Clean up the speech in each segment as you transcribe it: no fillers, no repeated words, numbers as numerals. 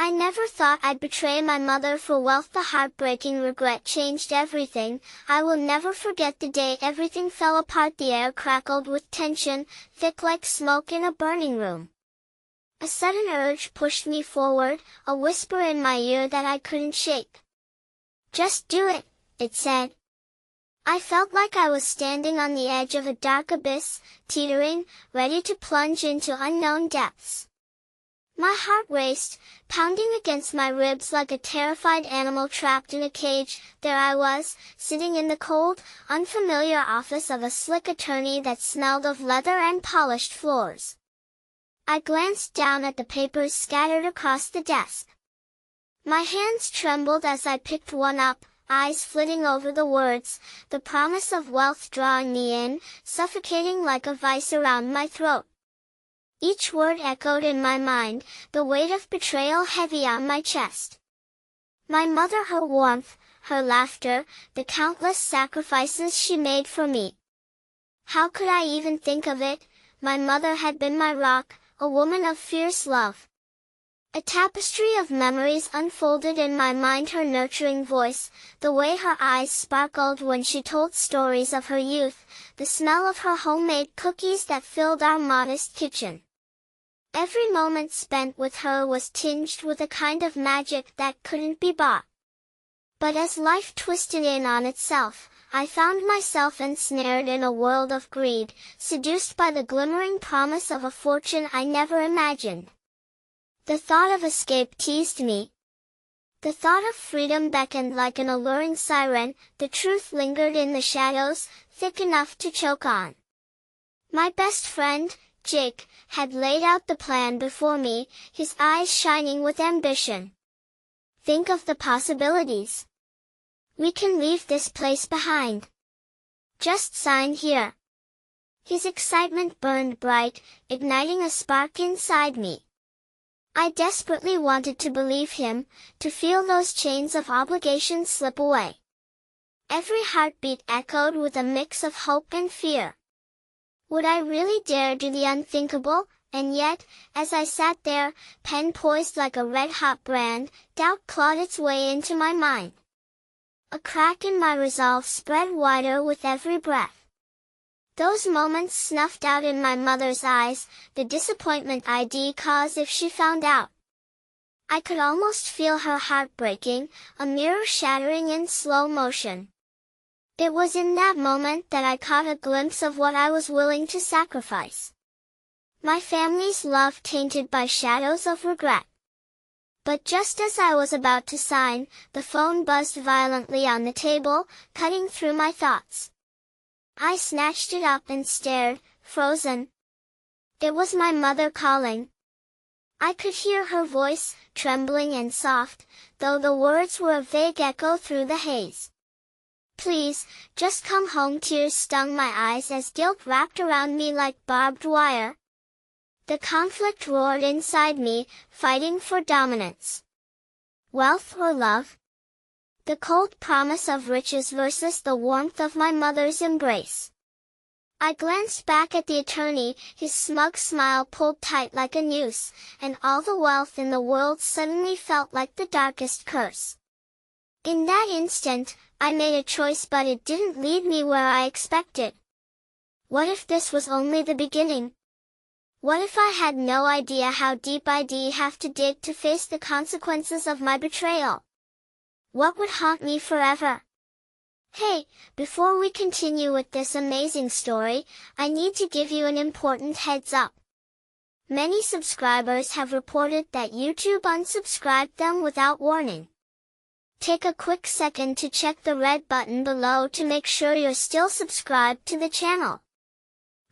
I never thought I'd betray my mother for wealth. The heartbreaking regret changed everything. I will never forget the day everything fell apart. The air crackled with tension, thick like smoke in a burning room. A sudden urge pushed me forward, a whisper in my ear that I couldn't shake. "Just do it," it said. I felt like I was standing on the edge of a dark abyss, teetering, ready to plunge into unknown depths. My heart raced, pounding against my ribs like a terrified animal trapped in a cage. There I was, sitting in the cold, unfamiliar office of a slick attorney that smelled of leather and polished floors. I glanced down at the papers scattered across the desk. My hands trembled as I picked one up, eyes flitting over the words, the promise of wealth drawing me in, suffocating like a vice around my throat. Each word echoed in my mind, the weight of betrayal heavy on my chest. My mother, her warmth, her laughter, the countless sacrifices she made for me. How could I even think of it? My mother had been my rock, a woman of fierce love. A tapestry of memories unfolded in my mind, her nurturing voice, the way her eyes sparkled when she told stories of her youth, the smell of her homemade cookies that filled our modest kitchen. Every moment spent with her was tinged with a kind of magic that couldn't be bought. But as life twisted in on itself, I found myself ensnared in a world of greed, seduced by the glimmering promise of a fortune I never imagined. The thought of escape teased me. The thought of freedom beckoned like an alluring siren. The truth lingered in the shadows, thick enough to choke on. My best friend, Jake, had laid out the plan before me, his eyes shining with ambition. "Think of the possibilities. We can leave this place behind. Just sign here." His excitement burned bright, igniting a spark inside me. I desperately wanted to believe him, to feel those chains of obligation slip away. Every heartbeat echoed with a mix of hope and fear. Would I really dare do the unthinkable? And yet, as I sat there, pen poised like a red-hot brand, doubt clawed its way into my mind. A crack in my resolve spread wider with every breath. Those moments snuffed out in my mother's eyes, the disappointment I'd cause if she found out. I could almost feel her heart breaking, a mirror shattering in slow motion. It was in that moment that I caught a glimpse of what I was willing to sacrifice. My family's love tainted by shadows of regret. But just as I was about to sign, the phone buzzed violently on the table, cutting through my thoughts. I snatched it up and stared, frozen. It was my mother calling. I could hear her voice, trembling and soft, though the words were a vague echo through the haze. "Please, just come home." Tears stung my eyes as guilt wrapped around me like barbed wire. The conflict roared inside me, fighting for dominance. Wealth or love? The cold promise of riches versus the warmth of my mother's embrace. I glanced back at the attorney, his smug smile pulled tight like a noose, and all the wealth in the world suddenly felt like the darkest curse. In that instant, I made a choice, but it didn't lead me where I expected. What if this was only the beginning? What if I had no idea how deep I'd have to dig to face the consequences of my betrayal? What would haunt me forever? Hey, before we continue with this amazing story, I need to give you an important heads up. Many subscribers have reported that YouTube unsubscribed them without warning. Take a quick second to check the red button below to make sure you're still subscribed to the channel.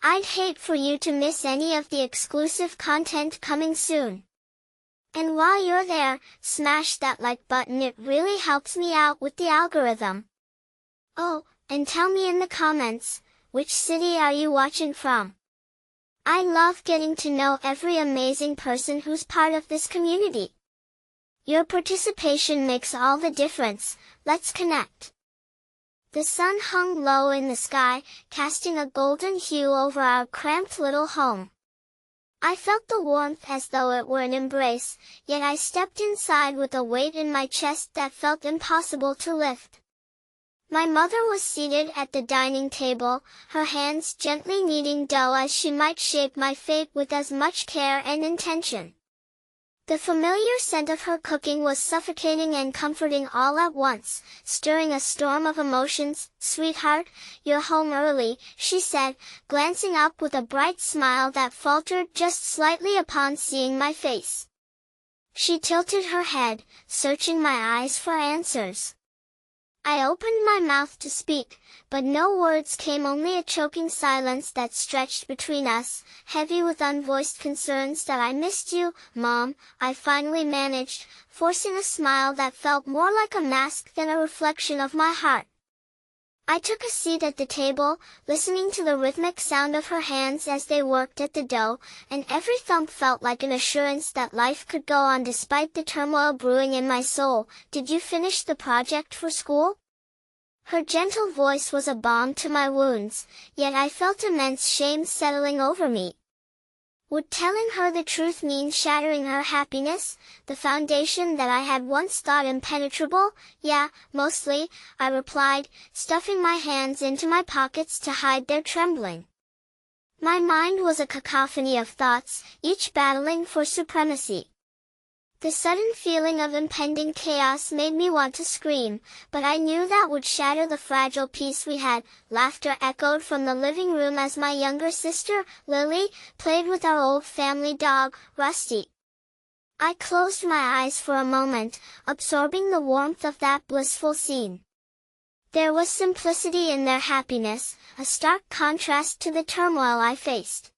I'd hate for you to miss any of the exclusive content coming soon. And while you're there, smash that like button, it really helps me out with the algorithm. Oh, and tell me in the comments, which city are you watching from? I love getting to know every amazing person who's part of this community. Your participation makes all the difference. Let's connect. The sun hung low in the sky, casting a golden hue over our cramped little home. I felt the warmth as though it were an embrace, yet I stepped inside with a weight in my chest that felt impossible to lift. My mother was seated at the dining table, her hands gently kneading dough as she might shape my fate with as much care and intention. The familiar scent of her cooking was suffocating and comforting all at once, stirring a storm of emotions. "Sweetheart, you're home early," she said, glancing up with a bright smile that faltered just slightly upon seeing my face. She tilted her head, searching my eyes for answers. I opened my mouth to speak, but no words came, only a choking silence that stretched between us, heavy with unvoiced concerns. "That I missed you, Mom," I finally managed, forcing a smile that felt more like a mask than a reflection of my heart. I took a seat at the table, listening to the rhythmic sound of her hands as they worked at the dough, and every thump felt like an assurance that life could go on despite the turmoil brewing in my soul. "Did you finish the project for school?" Her gentle voice was a balm to my wounds, yet I felt immense shame settling over me. Would telling her the truth mean shattering her happiness, the foundation that I had once thought impenetrable? "Yeah, mostly," I replied, stuffing my hands into my pockets to hide their trembling. My mind was a cacophony of thoughts, each battling for supremacy. The sudden feeling of impending chaos made me want to scream, but I knew that would shatter the fragile peace we had. Laughter echoed from the living room as my younger sister, Lily, played with our old family dog, Rusty. I closed my eyes for a moment, absorbing the warmth of that blissful scene. There was simplicity in their happiness, a stark contrast to the turmoil I faced.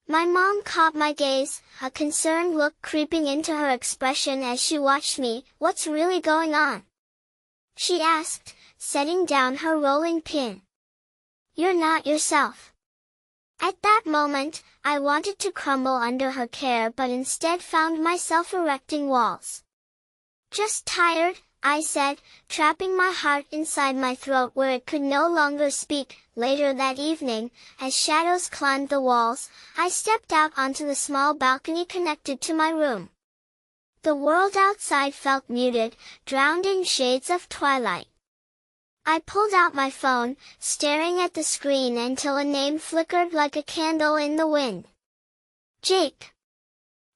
My mom caught my gaze, a concerned look creeping into her expression as she watched me. "What's really going on?" she asked, setting down her rolling pin. "You're not yourself." At that moment, I wanted to crumble under her care but instead found myself erecting walls. "Just tired," I said, trapping my heart inside my throat where it could no longer speak. Later that evening, as shadows climbed the walls, I stepped out onto the small balcony connected to my room. The world outside felt muted, drowned in shades of twilight. I pulled out my phone, staring at the screen until a name flickered like a candle in the wind. Jake.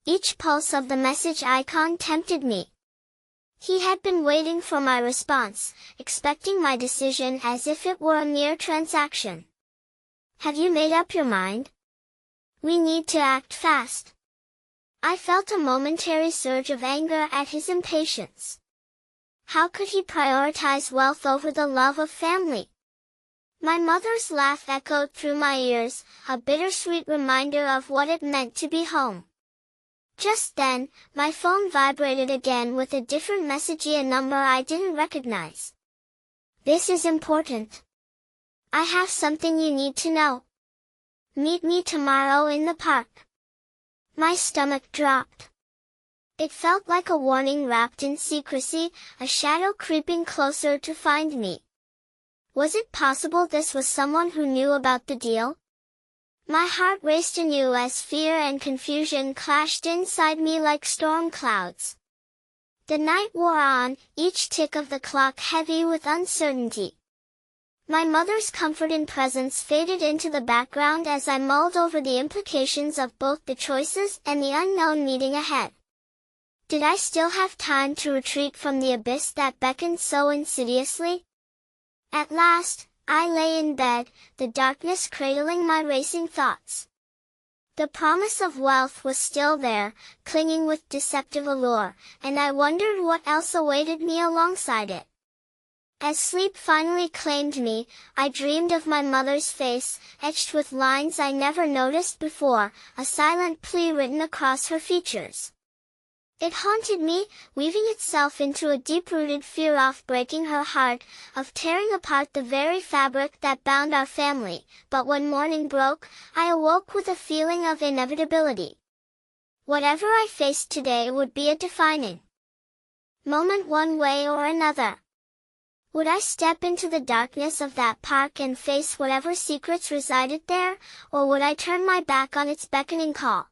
Each pulse of the message icon tempted me. He had been waiting for my response, expecting my decision as if it were a mere transaction. "Have you made up your mind? We need to act fast." I felt a momentary surge of anger at his impatience. How could he prioritize wealth over the love of family? My mother's laugh echoed through my ears, a bittersweet reminder of what it meant to be home. Just then, my phone vibrated again with a different message, a number I didn't recognize. "This is important. I have something you need to know. Meet me tomorrow in the park." My stomach dropped. It felt like a warning wrapped in secrecy, a shadow creeping closer to find me. Was it possible this was someone who knew about the deal? My heart raced anew as fear and confusion clashed inside me like storm clouds. The night wore on, each tick of the clock heavy with uncertainty. My mother's comfort and presence faded into the background as I mulled over the implications of both the choices and the unknown meeting ahead. Did I still have time to retreat from the abyss that beckoned so insidiously? At last, I lay in bed, the darkness cradling my racing thoughts. The promise of wealth was still there, clinging with deceptive allure, and I wondered what else awaited me alongside it. As sleep finally claimed me, I dreamed of my mother's face, etched with lines I never noticed before, a silent plea written across her features. It haunted me, weaving itself into a deep-rooted fear of breaking her heart, of tearing apart the very fabric that bound our family. But when morning broke, I awoke with a feeling of inevitability. Whatever I faced today would be a defining moment one way or another. Would I step into the darkness of that park and face whatever secrets resided there, or would I turn my back on its beckoning call?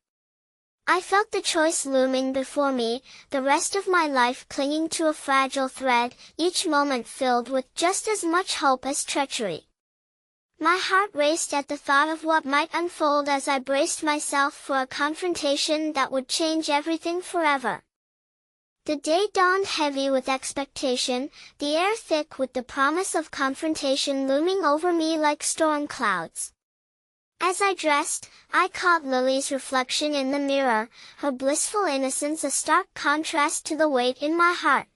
I felt the choice looming before me, the rest of my life clinging to a fragile thread, each moment filled with just as much hope as treachery. My heart raced at the thought of what might unfold as I braced myself for a confrontation that would change everything forever. The day dawned heavy with expectation, the air thick with the promise of confrontation looming over me like storm clouds. As I dressed, I caught Lily's reflection in the mirror, her blissful innocence a stark contrast to the weight in my heart.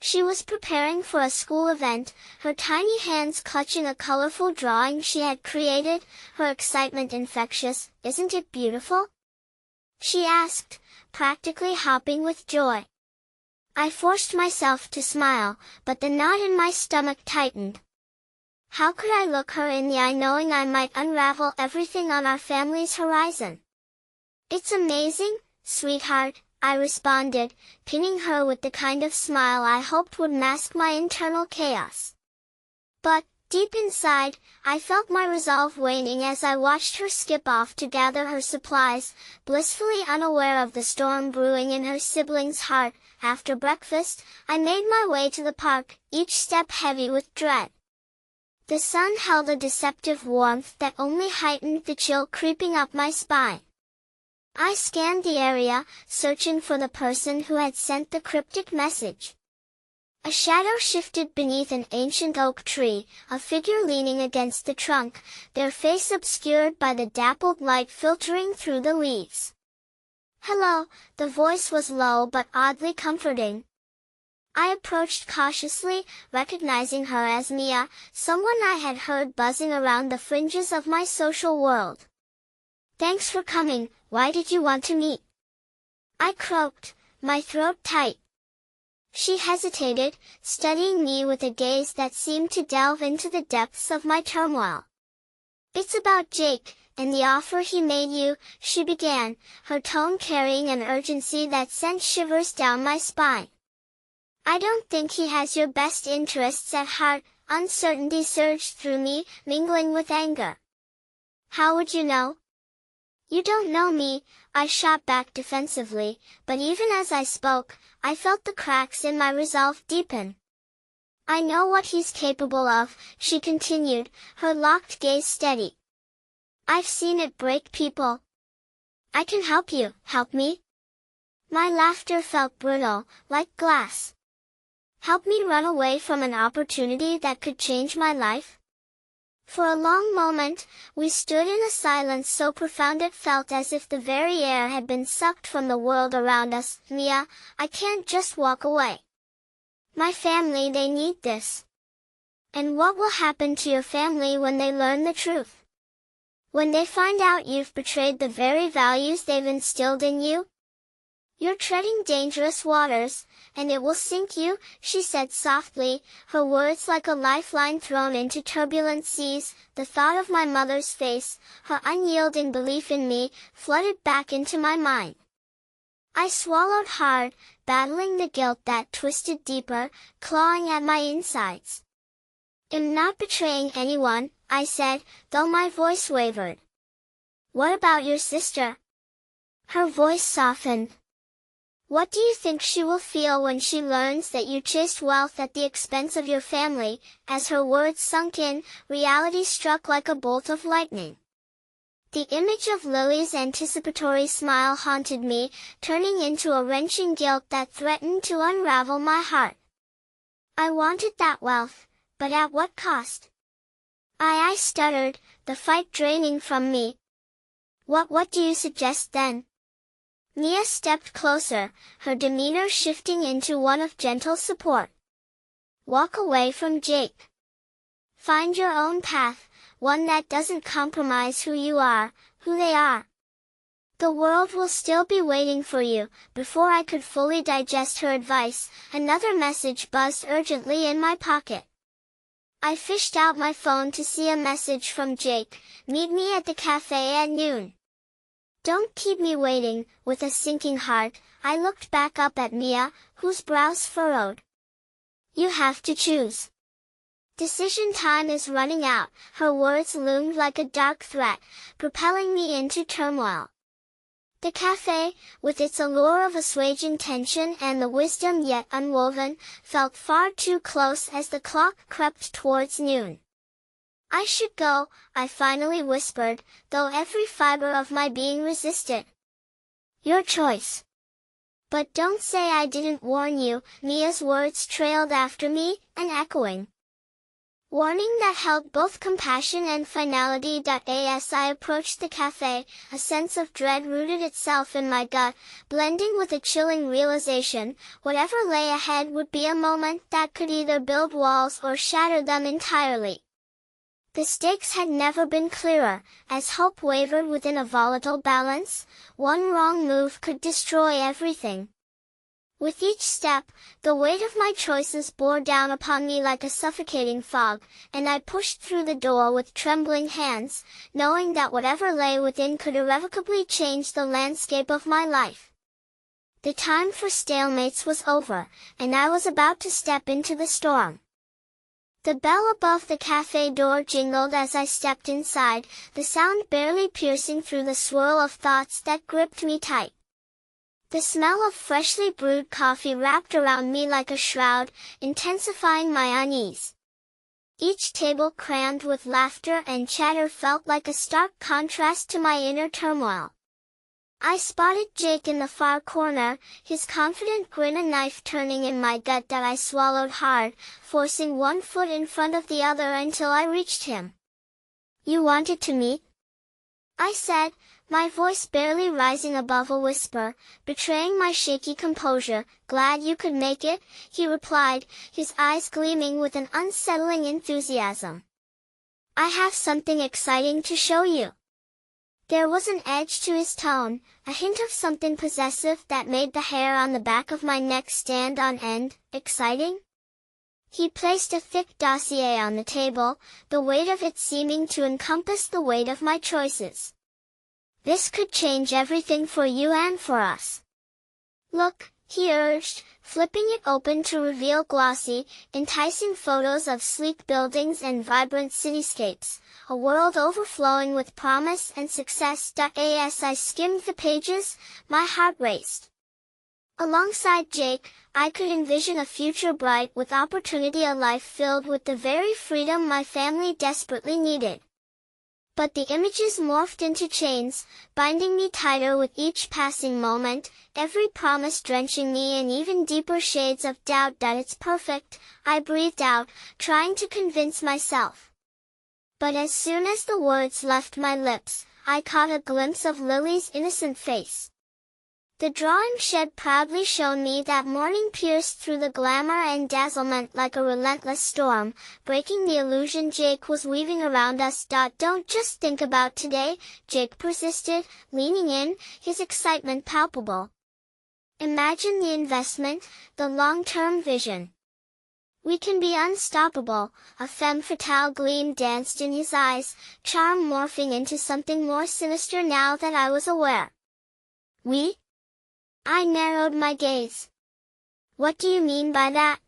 She was preparing for a school event, her tiny hands clutching a colorful drawing she had created, her excitement infectious. "Isn't it beautiful?" she asked, practically hopping with joy. I forced myself to smile, but the knot in my stomach tightened. How could I look her in the eye knowing I might unravel everything on our family's horizon? "It's amazing, sweetheart," I responded, pinning her with the kind of smile I hoped would mask my internal chaos. But, deep inside, I felt my resolve waning as I watched her skip off to gather her supplies, blissfully unaware of the storm brewing in her sibling's heart. After breakfast, I made my way to the park, each step heavy with dread. The sun held a deceptive warmth that only heightened the chill creeping up my spine. I scanned the area, searching for the person who had sent the cryptic message. A shadow shifted beneath an ancient oak tree, a figure leaning against the trunk, their face obscured by the dappled light filtering through the leaves. "Hello," the voice was low but oddly comforting. I approached cautiously, recognizing her as Mia, someone I had heard buzzing around the fringes of my social world. "Thanks for coming, why did you want to meet?" I croaked, my throat tight. She hesitated, studying me with a gaze that seemed to delve into the depths of my turmoil. "It's about Jake, and the offer he made you," she began, her tone carrying an urgency that sent shivers down my spine. "I don't think he has your best interests at heart." Uncertainty surged through me, mingling with anger. "How would you know?" "You don't know me," I shot back defensively, but even as I spoke, I felt the cracks in my resolve deepen. "I know what he's capable of," she continued, her locked gaze steady. "I've seen it break people. I can help you, help me?" My laughter felt brutal, like glass. "Help me run away from an opportunity that could change my life?" For a long moment, we stood in a silence so profound it felt as if the very air had been sucked from the world around us. "Mia, I can't just walk away. My family, they need this." "And what will happen to your family when they learn the truth? When they find out you've betrayed the very values they've instilled in you? You're treading dangerous waters, and it will sink you," she said softly, her words like a lifeline thrown into turbulent seas. The thought of my mother's face, her unyielding belief in me, flooded back into my mind. I swallowed hard, battling the guilt that twisted deeper, clawing at my insides. "I'm not betraying anyone," I said, though my voice wavered. "What about your sister?" Her voice softened. "What do you think she will feel when she learns that you chased wealth at the expense of your family?" As her words sunk in, reality struck like a bolt of lightning. The image of Lily's anticipatory smile haunted me, turning into a wrenching guilt that threatened to unravel my heart. I wanted that wealth, but at what cost? I stuttered, the fight draining from me. What do you suggest then?" Mia stepped closer, her demeanor shifting into one of gentle support. "Walk away from Jake. Find your own path, one that doesn't compromise who you are, who they are. The world will still be waiting for you." Before I could fully digest her advice, another message buzzed urgently in my pocket. I fished out my phone to see a message from Jake: "Meet me at the cafe at noon." "Don't keep me waiting." With a sinking heart, I looked back up at Mia, whose brows furrowed. "You have to choose. Decision time is running out." Her words loomed like a dark threat, propelling me into turmoil. The cafe, with its allure of assuaging tension and the wisdom yet unwoven, felt far too close as the clock crept towards noon. I should go, I finally whispered, though every fiber of my being resisted. Your choice. But don't say I didn't warn you, Mia's words trailed after me, an echoing warning that held both compassion and finality. As I approached the cafe, a sense of dread rooted itself in my gut, blending with a chilling realization, whatever lay ahead would be a moment that could either build walls or shatter them entirely. The stakes had never been clearer, as hope wavered within a volatile balance. One wrong move could destroy everything. With each step, the weight of my choices bore down upon me like a suffocating fog, and I pushed through the door with trembling hands, knowing that whatever lay within could irrevocably change the landscape of my life. The time for stalemates was over, and I was about to step into the storm. The bell above the cafe door jingled as I stepped inside, the sound barely piercing through the swirl of thoughts that gripped me tight. The smell of freshly brewed coffee wrapped around me like a shroud, intensifying my unease. Each table crammed with laughter and chatter felt like a stark contrast to my inner turmoil. I spotted Jake in the far corner, his confident grin a knife turning in my gut that I swallowed hard, forcing one foot in front of the other until I reached him. You wanted to meet? I said, my voice barely rising above a whisper, betraying my shaky composure. Glad you could make it, he replied, his eyes gleaming with an unsettling enthusiasm. I have something exciting to show you. There was an edge to his tone, a hint of something possessive that made the hair on the back of my neck stand on end. Exciting? He placed a thick dossier on the table, the weight of it seeming to encompass the weight of my choices. This could change everything for you and for us. Look, he urged, flipping it open to reveal glossy, enticing photos of sleek buildings and vibrant cityscapes, a world overflowing with promise and success. As I skimmed the pages, my heart raced. Alongside Jake, I could envision a future bright with opportunity, a life filled with the very freedom my family desperately needed. But the images morphed into chains, binding me tighter with each passing moment, every promise drenching me in even deeper shades of doubt. It's perfect, I breathed out, trying to convince myself. But as soon as the words left my lips, I caught a glimpse of Lily's innocent face. The drawing shed proudly shone me that morning, pierced through the glamour and dazzlement like a relentless storm, breaking the illusion Jake was weaving around us. Don't just think about today, Jake persisted, leaning in, his excitement palpable. Imagine the investment, the long-term vision. We can be unstoppable. A femme fatale gleam danced in his eyes, charm morphing into something more sinister now that I was aware. We? I narrowed my gaze. What do you mean by that?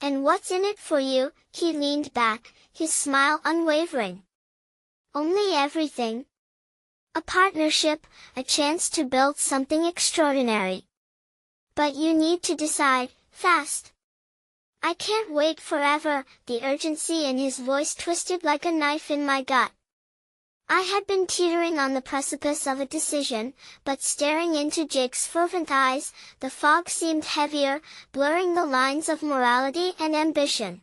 And what's in it for you? He leaned back, his smile unwavering. Only everything. A partnership, a chance to build something extraordinary. But you need to decide, fast. I can't wait forever, the urgency in his voice twisted like a knife in my gut. I had been teetering on the precipice of a decision, but staring into Jake's fervent eyes, the fog seemed heavier, blurring the lines of morality and ambition.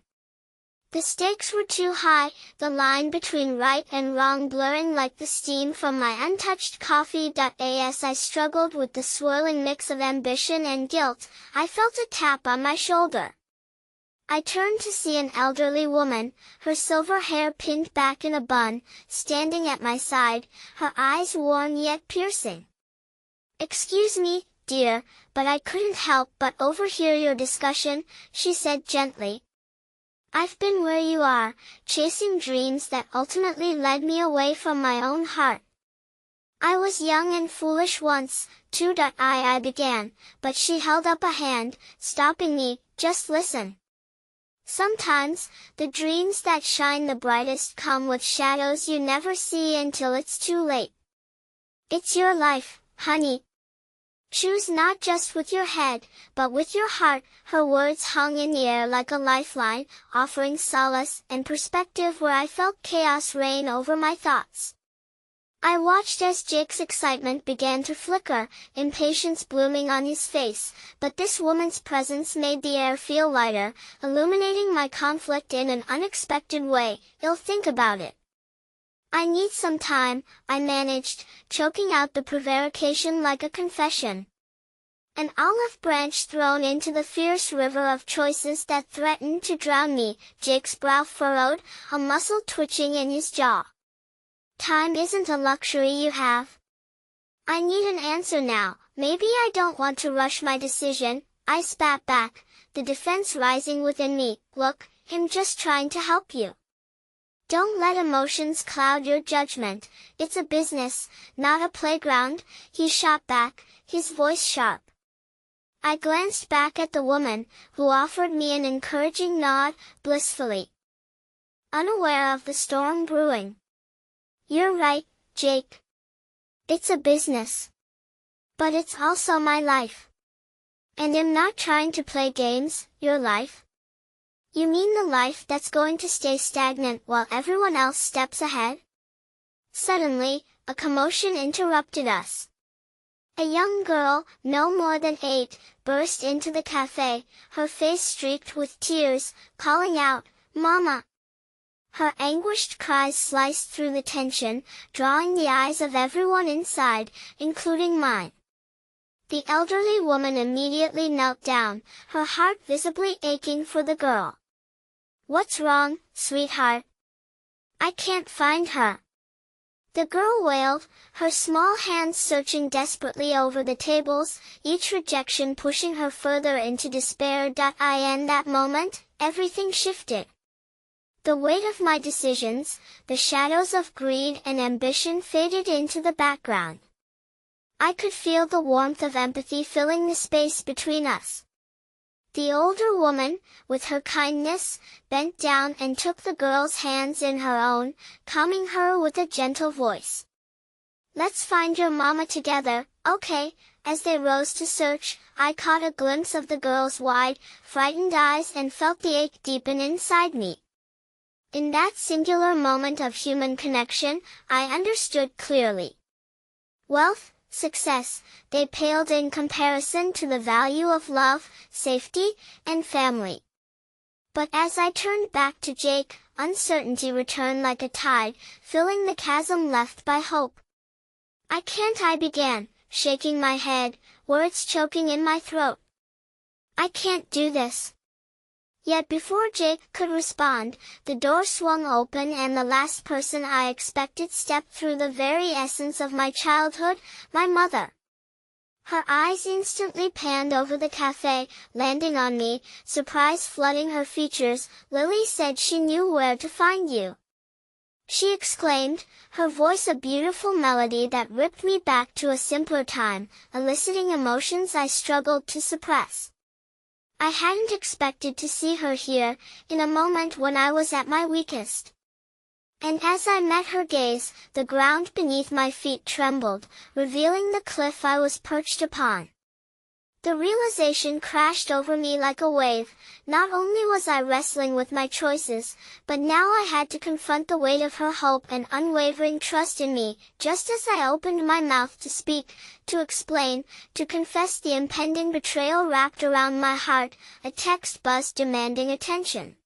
The stakes were too high, the line between right and wrong blurring like the steam from my untouched coffee. As I struggled with the swirling mix of ambition and guilt, I felt a tap on my shoulder. I turned to see an elderly woman, her silver hair pinned back in a bun, standing at my side, her eyes warm yet piercing. "Excuse me, dear, but I couldn't help but overhear your discussion," she said gently. "I've been where you are, chasing dreams that ultimately led me away from my own heart. I was young and foolish once, too. I began, but she held up a hand, stopping me. "Just listen. Sometimes, the dreams that shine the brightest come with shadows you never see until it's too late. It's your life, Honey, choose not just with your head, but with your heart. Her words hung in the air like a lifeline, offering solace and perspective where I felt chaos reign over my thoughts. I watched as Jake's excitement began to flicker, impatience blooming on his face, but this woman's presence made the air feel lighter, illuminating my conflict in an unexpected way. You'll think about it. I need some time, I managed, choking out the prevarication like a confession. An olive branch thrown into the fierce river of choices that threatened to drown me. Jake's brow furrowed, a muscle twitching in his jaw. Time isn't a luxury you have. I need an answer now. Maybe I don't want to rush my decision, I spat back, the defense rising within me. Look, I'm just trying to help you. Don't let emotions cloud your judgment. It's a business, not a playground, he shot back, his voice sharp. I glanced back at the woman, who offered me an encouraging nod, blissfully unaware of the storm brewing. You're right, Jake. It's a business. But it's also my life. And I'm not trying to play games. Your life? You mean the life that's going to stay stagnant while everyone else steps ahead? Suddenly, a commotion interrupted us. A young girl, no more than 8, burst into the cafe, her face streaked with tears, calling out, "Mama!" Her anguished cries sliced through the tension, drawing the eyes of everyone inside, including mine. The elderly woman immediately knelt down, her heart visibly aching for the girl. "What's wrong, sweetheart? I can't find her." The girl wailed, her small hands searching desperately over the tables, each rejection pushing her further into despair. In that moment, everything shifted. The weight of my decisions, the shadows of greed and ambition faded into the background. I could feel the warmth of empathy filling the space between us. The older woman, with her kindness, bent down and took the girl's hands in her own, calming her with a gentle voice. "Let's find your mama together, okay?" As they rose to search, I caught a glimpse of the girl's wide, frightened eyes and felt the ache deepen inside me. In that singular moment of human connection, I understood clearly. Wealth, success, they paled in comparison to the value of love, safety, and family. But as I turned back to Jake, uncertainty returned like a tide, filling the chasm left by hope. I began, shaking my head, words choking in my throat. I can't do this. Yet before Jake could respond, the door swung open and the last person I expected stepped through, the very essence of my childhood, my mother. Her eyes instantly panned over the cafe, landing on me, surprise flooding her features. "Lily said she knew where to find you," she exclaimed, her voice a beautiful melody that ripped me back to a simpler time, eliciting emotions I struggled to suppress. I hadn't expected to see her here, in a moment when I was at my weakest. And as I met her gaze, the ground beneath my feet trembled, revealing the cliff I was perched upon. The realization crashed over me like a wave. Not only was I wrestling with my choices, but now I had to confront the weight of her hope and unwavering trust in me. Just as I opened my mouth to speak, to explain, to confess the impending betrayal wrapped around my heart, a text buzzed demanding attention.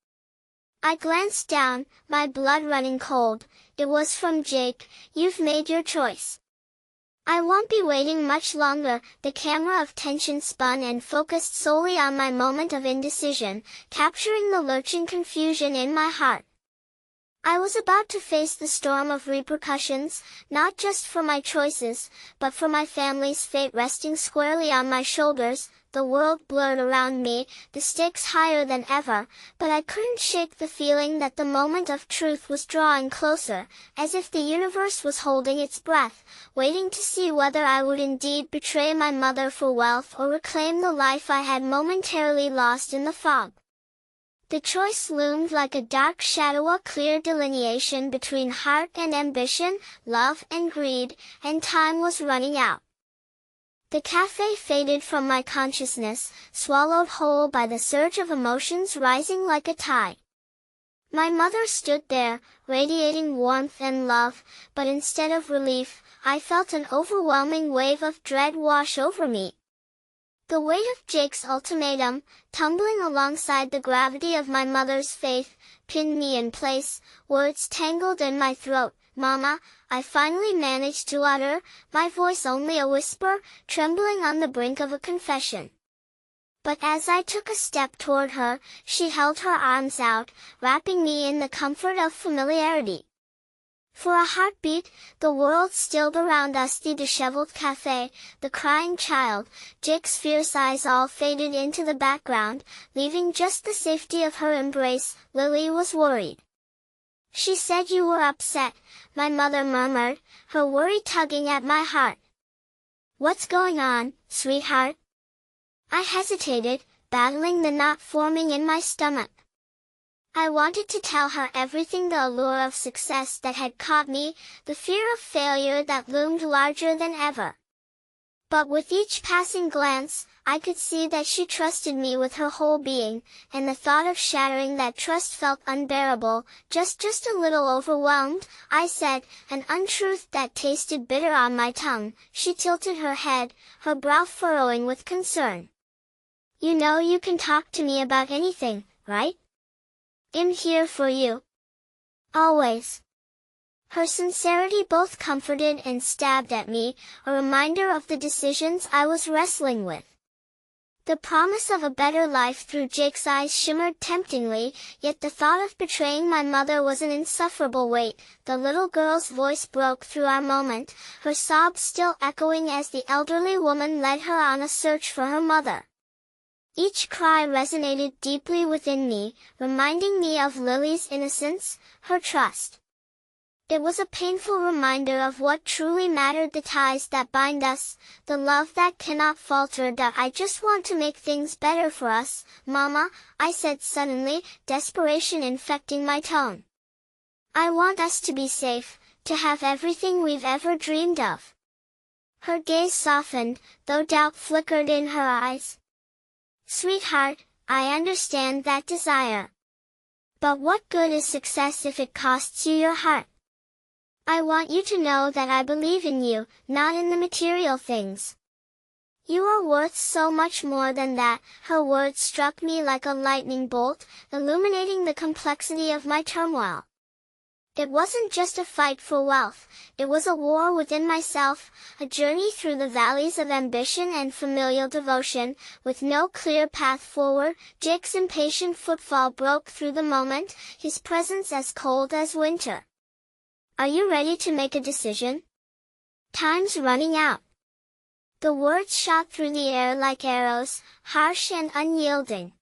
I glanced down, my blood running cold. It was from Jake. "You've made your choice. I won't be waiting much longer." The camera of tension spun and focused solely on my moment of indecision, capturing the lurching confusion in my heart. I was about to face the storm of repercussions, not just for my choices, but for my family's fate resting squarely on my shoulders. The world blurred around me, the stakes higher than ever, but I couldn't shake the feeling that the moment of truth was drawing closer, as if the universe was holding its breath, waiting to see whether I would indeed betray my mother for wealth or reclaim the life I had momentarily lost in the fog. The choice loomed like a dark shadow, a clear delineation between heart and ambition, love and greed, and time was running out. The cafe faded from my consciousness, swallowed whole by the surge of emotions rising like a tide. My mother stood there, radiating warmth and love, but instead of relief, I felt an overwhelming wave of dread wash over me. The weight of Jake's ultimatum, tumbling alongside the gravity of my mother's faith, pinned me in place, words tangled in my throat. "Mama," I finally managed to utter, my voice only a whisper, trembling on the brink of a confession. But as I took a step toward her, she held her arms out, wrapping me in the comfort of familiarity. For a heartbeat, the world stilled around us, the disheveled cafe, the crying child, Jake's fierce eyes all faded into the background, leaving just the safety of her embrace. Lily was worried. "She said you were upset," my mother murmured, her worry tugging at my heart. "What's going on, sweetheart?" I hesitated, battling the knot forming in my stomach. I wanted to tell her everything, the allure of success that had caught me, the fear of failure that loomed larger than ever. But with each passing glance, I could see that she trusted me with her whole being, and the thought of shattering that trust felt unbearable. Just a little overwhelmed," I said, an untruth that tasted bitter on my tongue. She tilted her head, her brow furrowing with concern. "You know you can talk to me about anything, right? I'm here for you. Always." Her sincerity both comforted and stabbed at me, a reminder of the decisions I was wrestling with. The promise of a better life through Jake's eyes shimmered temptingly, yet the thought of betraying my mother was an insufferable weight. The little girl's voice broke through our moment, her sobs still echoing as the elderly woman led her on a search for her mother. Each cry resonated deeply within me, reminding me of Lily's innocence, her trust. It was a painful reminder of what truly mattered, the ties that bind us, the love that cannot falter. "I just want to make things better for us, Mama," I said suddenly, desperation infecting my tone. "I want us to be safe, to have everything we've ever dreamed of." Her gaze softened, though doubt flickered in her eyes. "Sweetheart, I understand that desire. But what good is success if it costs you your heart? I want you to know that I believe in you, not in the material things. You are worth so much more than that." Her words struck me like a lightning bolt, illuminating the complexity of my turmoil. It wasn't just a fight for wealth, it was a war within myself, a journey through the valleys of ambition and familial devotion, with no clear path forward. Jake's impatient footfall broke through the moment, his presence as cold as winter. "Are you ready to make a decision? Time's running out." The words shot through the air like arrows, harsh and unyielding.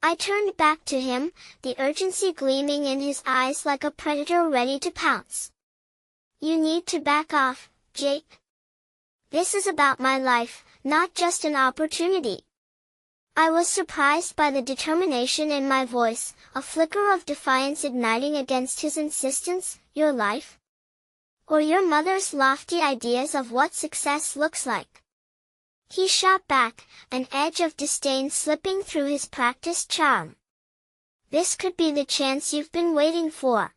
I turned back to him, the urgency gleaming in his eyes like a predator ready to pounce. "You need to back off, Jake. This is about my life, not just an opportunity." I was surprised by the determination in my voice, a flicker of defiance igniting against his insistence. "Your life? Or your mother's lofty ideas of what success looks like?" He shot back, an edge of disdain slipping through his practiced charm. "This could be the chance you've been waiting for.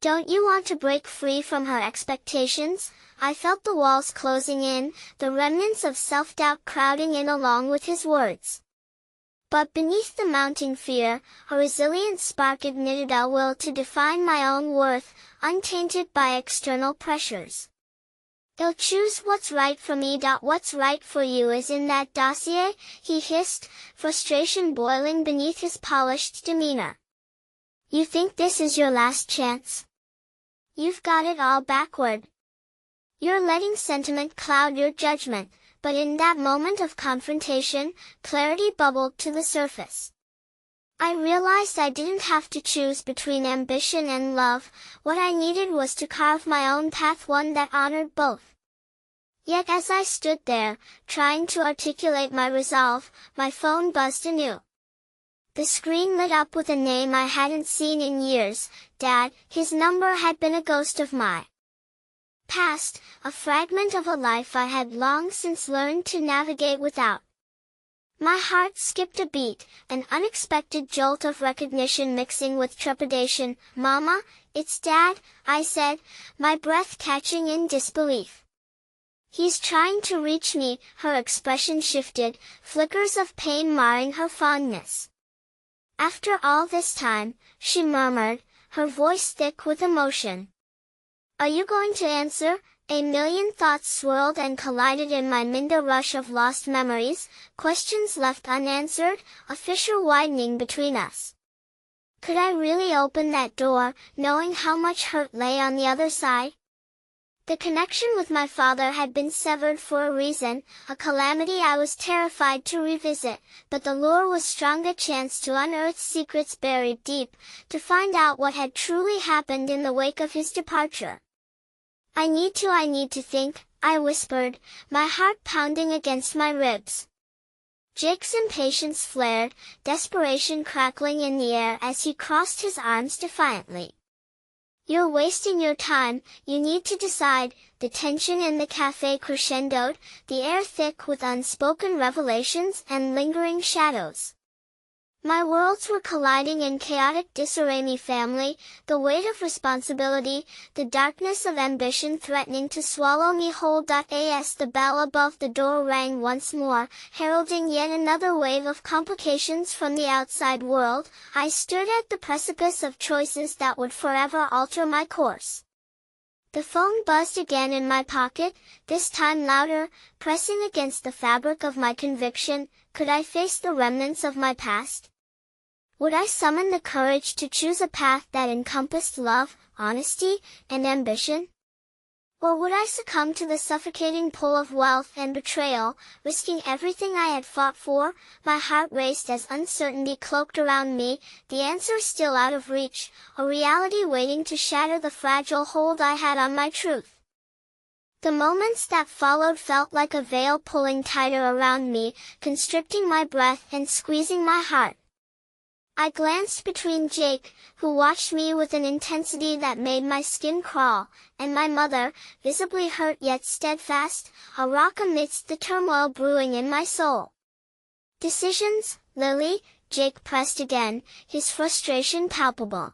Don't you want to break free from her expectations?" I felt the walls closing in, the remnants of self-doubt crowding in along with his words. But beneath the mounting fear, a resilient spark ignited a will to define my own worth, untainted by external pressures. "I'll choose what's right for me. What's right for you is in that dossier," he hissed, frustration boiling beneath his polished demeanor. "You think this is your last chance? You've got it all backward. You're letting sentiment cloud your judgment." But in that moment of confrontation, clarity bubbled to the surface. I realized I didn't have to choose between ambition and love. What I needed was to carve my own path, one that honored both. Yet as I stood there, trying to articulate my resolve, my phone buzzed anew. The screen lit up with a name I hadn't seen in years, Dad. His number had been a ghost of my past, a fragment of a life I had long since learned to navigate without. My heart skipped a beat, an unexpected jolt of recognition mixing with trepidation. "Mama, it's Dad," I said, my breath catching in disbelief. "He's trying to reach me." Her expression shifted, flickers of pain marring her fondness. "After all this time," she murmured, her voice thick with emotion. "Are you going to answer?" A million thoughts swirled and collided in my minder rush of lost memories, questions left unanswered, a fissure widening between us. Could I really open that door, knowing how much hurt lay on the other side? The connection with my father had been severed for a reason, a calamity I was terrified to revisit, but the lure was strong, a chance to unearth secrets buried deep, to find out what had truly happened in the wake of his departure. I need to think," I whispered, my heart pounding against my ribs. Jake's impatience flared, desperation crackling in the air as he crossed his arms defiantly. "You're wasting your time, you need to decide." The tension in the cafe crescendoed, the air thick with unspoken revelations and lingering shadows. My worlds were colliding in chaotic disarray. My family, the weight of responsibility, the darkness of ambition threatening to swallow me whole. As the bell above the door rang once more, heralding yet another wave of complications from the outside world, I stood at the precipice of choices that would forever alter my course. The phone buzzed again in my pocket, this time louder, pressing against the fabric of my conviction. Could I face the remnants of my past? Would I summon the courage to choose a path that encompassed love, honesty, and ambition? Or would I succumb to the suffocating pull of wealth and betrayal, risking everything I had fought for? My heart raced as uncertainty cloaked around me, the answer still out of reach, a reality waiting to shatter the fragile hold I had on my truth. The moments that followed felt like a veil pulling tighter around me, constricting my breath and squeezing my heart. I glanced between Jake, who watched me with an intensity that made my skin crawl, and my mother, visibly hurt yet steadfast, a rock amidst the turmoil brewing in my soul. "Decisions, Lily," Jake pressed again, his frustration palpable.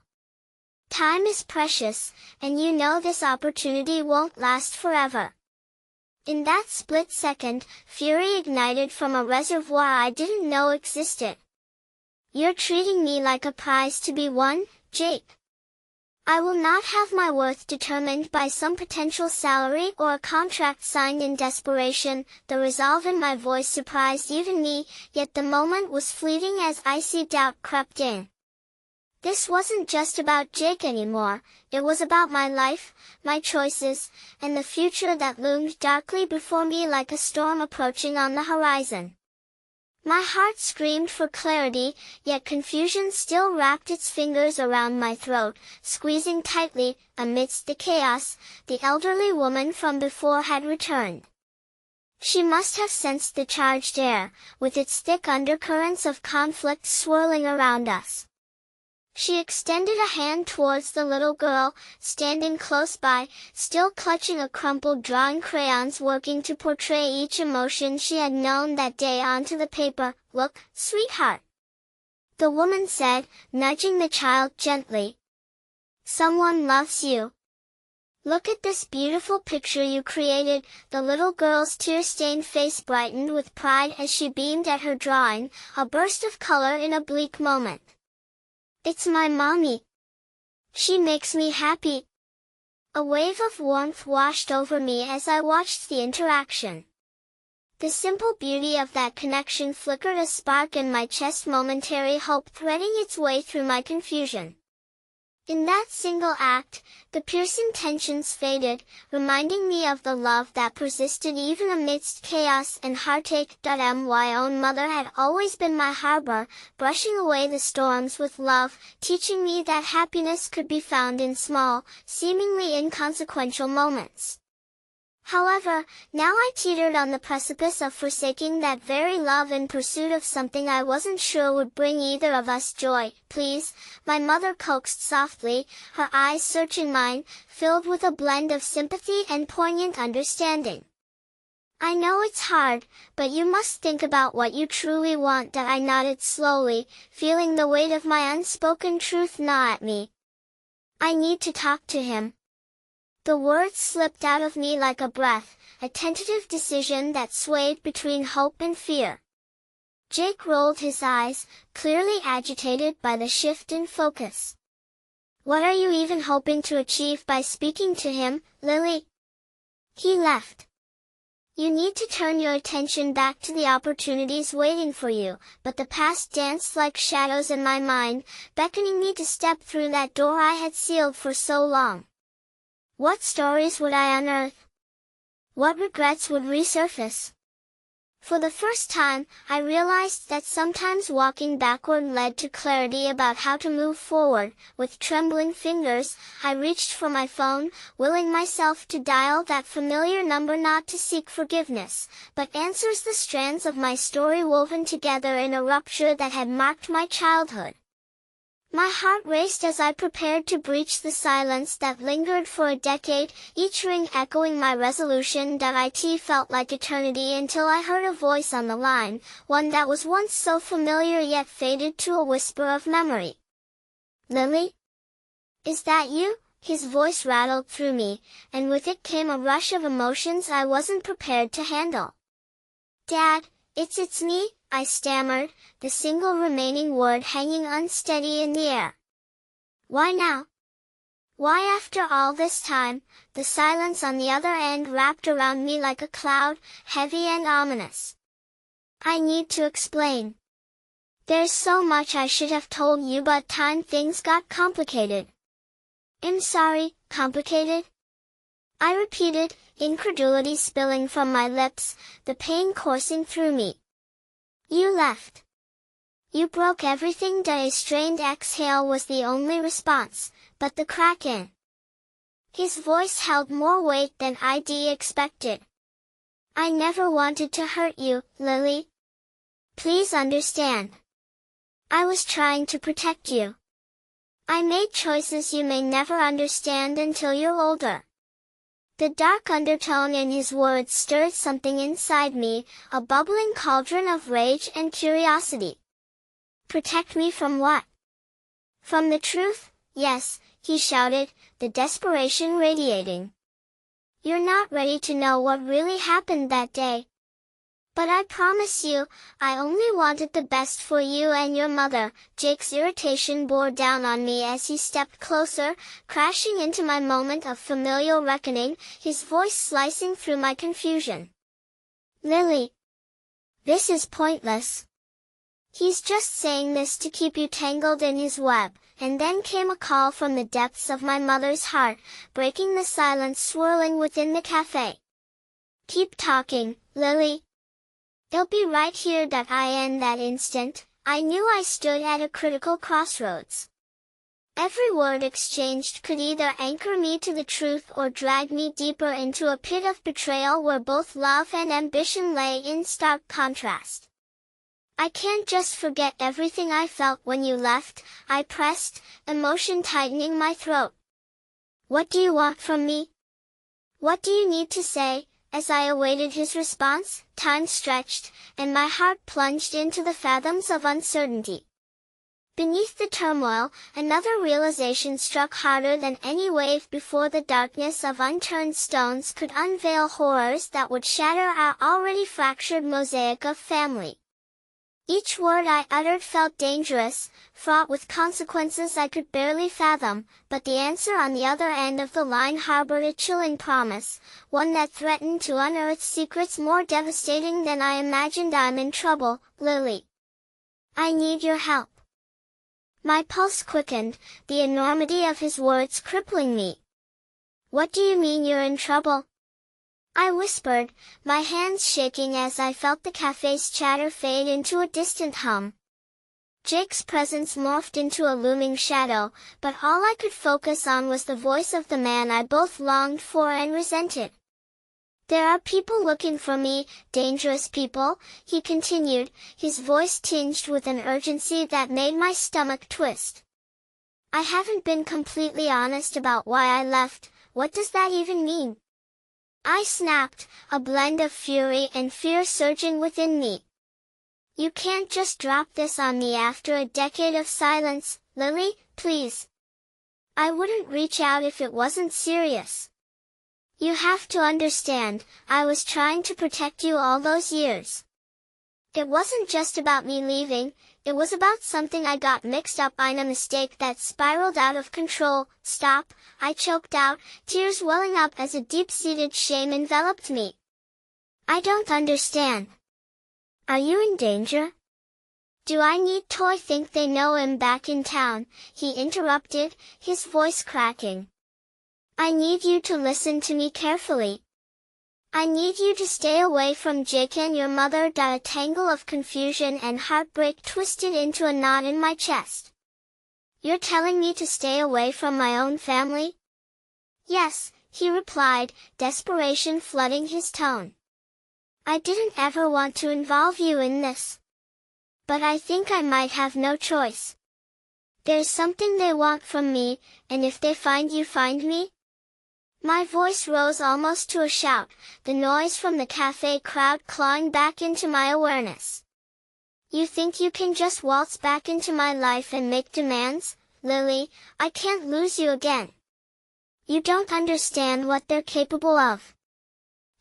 "Time is precious, and you know this opportunity won't last forever." In that split second, fury ignited from a reservoir I didn't know existed. "You're treating me like a prize to be won, Jake. I will not have my worth determined by some potential salary or a contract signed in desperation." The resolve in my voice surprised even me, yet the moment was fleeting as icy doubt crept in. This wasn't just about Jake anymore, it was about my life, my choices, and the future that loomed darkly before me like a storm approaching on the horizon. My heart screamed for clarity, yet confusion still wrapped its fingers around my throat, squeezing tightly. Amidst the chaos, the elderly woman from before had returned. She must have sensed the charged air, with its thick undercurrents of conflict swirling around us. She extended a hand towards the little girl, standing close by, still clutching a crumpled drawing crayons, working to portray each emotion she had known that day onto the paper. "Look, sweetheart," the woman said, nudging the child gently. "Someone loves you. Look at this beautiful picture you created." The little girl's tear-stained face brightened with pride as she beamed at her drawing, a burst of color in a bleak moment. "It's my mommy. She makes me happy." A wave of warmth washed over me as I watched the interaction. The simple beauty of that connection flickered a spark in my chest, momentary hope threading its way through my confusion. In that single act, the piercing tensions faded, reminding me of the love that persisted even amidst chaos and heartache. My own mother had always been my harbor, brushing away the storms with love, teaching me that happiness could be found in small, seemingly inconsequential moments. However, now I teetered on the precipice of forsaking that very love in pursuit of something I wasn't sure would bring either of us joy. Please, my mother coaxed softly, her eyes searching mine, filled with a blend of sympathy and poignant understanding. I know it's hard, but you must think about what you truly want. I nodded slowly, feeling the weight of my unspoken truth gnaw at me. I need to talk to him. The words slipped out of me like a breath, a tentative decision that swayed between hope and fear. Jake rolled his eyes, clearly agitated by the shift in focus. What are you even hoping to achieve by speaking to him, Lily? He left. You need to turn your attention back to the opportunities waiting for you, but the past danced like shadows in my mind, beckoning me to step through that door I had sealed for so long. What stories would I unearth? What regrets would resurface? For the first time, I realized that sometimes walking backward led to clarity about how to move forward. With trembling fingers, I reached for my phone, willing myself to dial that familiar number, not to seek forgiveness, but answers the strands of my story woven together in a rupture that had marked my childhood. My heart raced as I prepared to breach the silence that lingered for a decade, each ring echoing my resolution. It felt like eternity until I heard a voice on the line, one that was once so familiar yet faded to a whisper of memory. Lily? Is that you? His voice rattled through me, and with it came a rush of emotions I wasn't prepared to handle. Dad, it's me, I stammered, the single remaining word hanging unsteady in the air. Why now? Why after all this time? The silence on the other end wrapped around me like a cloud, heavy and ominous. I need to explain. There's so much I should have told you, but things got complicated. I'm sorry, complicated? I repeated, incredulity spilling from my lips, the pain coursing through me. You left. You broke everything. A strained exhale was the only response, but the crack in his voice held more weight than I'd expected. I never wanted to hurt you, Lily. Please understand. I was trying to protect you. I made choices you may never understand until you're older. The dark undertone in his words stirred something inside me, a bubbling cauldron of rage and curiosity. Protect me from what? From the truth? Yes, he shouted, the desperation radiating. You're not ready to know what really happened that day. But I promise you, I only wanted the best for you and your mother. Jake's irritation bore down on me as he stepped closer, crashing into my moment of familial reckoning, his voice slicing through my confusion. Lily. This is pointless. He's just saying this to keep you tangled in his web. And then came a call from the depths of my mother's heart, breaking the silence swirling within the cafe. Keep talking, Lily. They'll be right here. In that instant, I knew I stood at a critical crossroads. Every word exchanged could either anchor me to the truth or drag me deeper into a pit of betrayal where both love and ambition lay in stark contrast. I can't just forget everything I felt when you left, I pressed, emotion tightening my throat. What do you want from me? What do you need to say? As I awaited his response, time stretched, and my heart plunged into the fathoms of uncertainty. Beneath the turmoil, another realization struck harder than any wave before. The darkness of unturned stones could unveil horrors that would shatter our already fractured mosaic of family. Each word I uttered felt dangerous, fraught with consequences I could barely fathom, but the answer on the other end of the line harbored a chilling promise, one that threatened to unearth secrets more devastating than I imagined. I'm in trouble, Lily. I need your help. My pulse quickened, the enormity of his words crippling me. What do you mean you're in trouble? I whispered, my hands shaking as I felt the cafe's chatter fade into a distant hum. Jake's presence morphed into a looming shadow, but all I could focus on was the voice of the man I both longed for and resented. There are people looking for me, dangerous people, he continued, his voice tinged with an urgency that made my stomach twist. I haven't been completely honest about why I left. What does that even mean? I snapped, a blend of fury and fear surging within me. You can't just drop this on me after a decade of silence, Lily, please. I wouldn't reach out if it wasn't serious. You have to understand, I was trying to protect you all those years. It wasn't just about me leaving, it was about something I got mixed up in, a mistake that spiraled out of control. Stop, I choked out, tears welling up as a deep-seated shame enveloped me. I don't understand. Are you in danger? Do I need to think they know him back in town? He interrupted, his voice cracking. I need you to listen to me carefully. I need you to stay away from Jake and your mother. A tangle of confusion and heartbreak twisted into a knot in my chest. You're telling me to stay away from my own family? Yes, he replied, desperation flooding his tone. I didn't ever want to involve you in this. But I think I might have no choice. There's something they want from me, and if they find you, find me? My voice rose almost to a shout, the noise from the cafe crowd clawing back into my awareness. You think you can just waltz back into my life and make demands? Lily, I can't lose you again. You don't understand what they're capable of.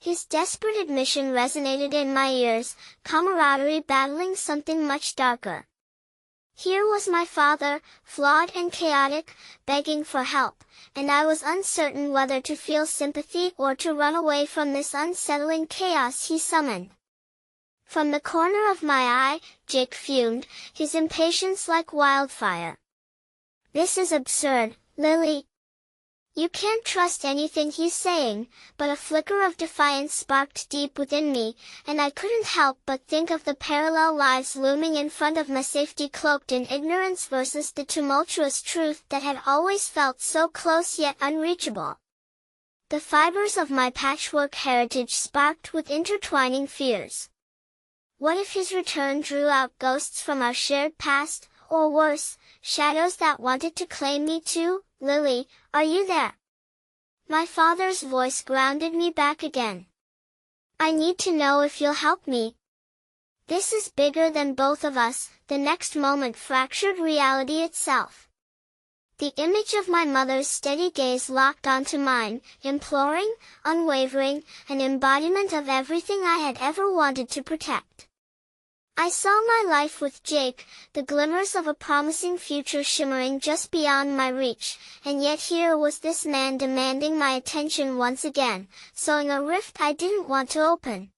His desperate admission resonated in my ears, camaraderie battling something much darker. Here was my father, flawed and chaotic, begging for help, and I was uncertain whether to feel sympathy or to run away from this unsettling chaos he summoned. From the corner of my eye, Jake fumed, his impatience like wildfire. This is absurd, Lily. You can't trust anything he's saying, but a flicker of defiance sparked deep within me, and I couldn't help but think of the parallel lives looming in front of my safety, cloaked in ignorance versus the tumultuous truth that had always felt so close yet unreachable. The fibers of my patchwork heritage sparked with intertwining fears. What if his return drew out ghosts from our shared past, or worse, shadows that wanted to claim me too? Lily, are you there? My father's voice grounded me back again. I need to know if you'll help me. This is bigger than both of us. The next moment fractured reality itself. The image of my mother's steady gaze locked onto mine, imploring, unwavering, an embodiment of everything I had ever wanted to protect. I saw my life with Jake, the glimmers of a promising future shimmering just beyond my reach, and yet here was this man demanding my attention once again, sowing a rift I didn't want to open.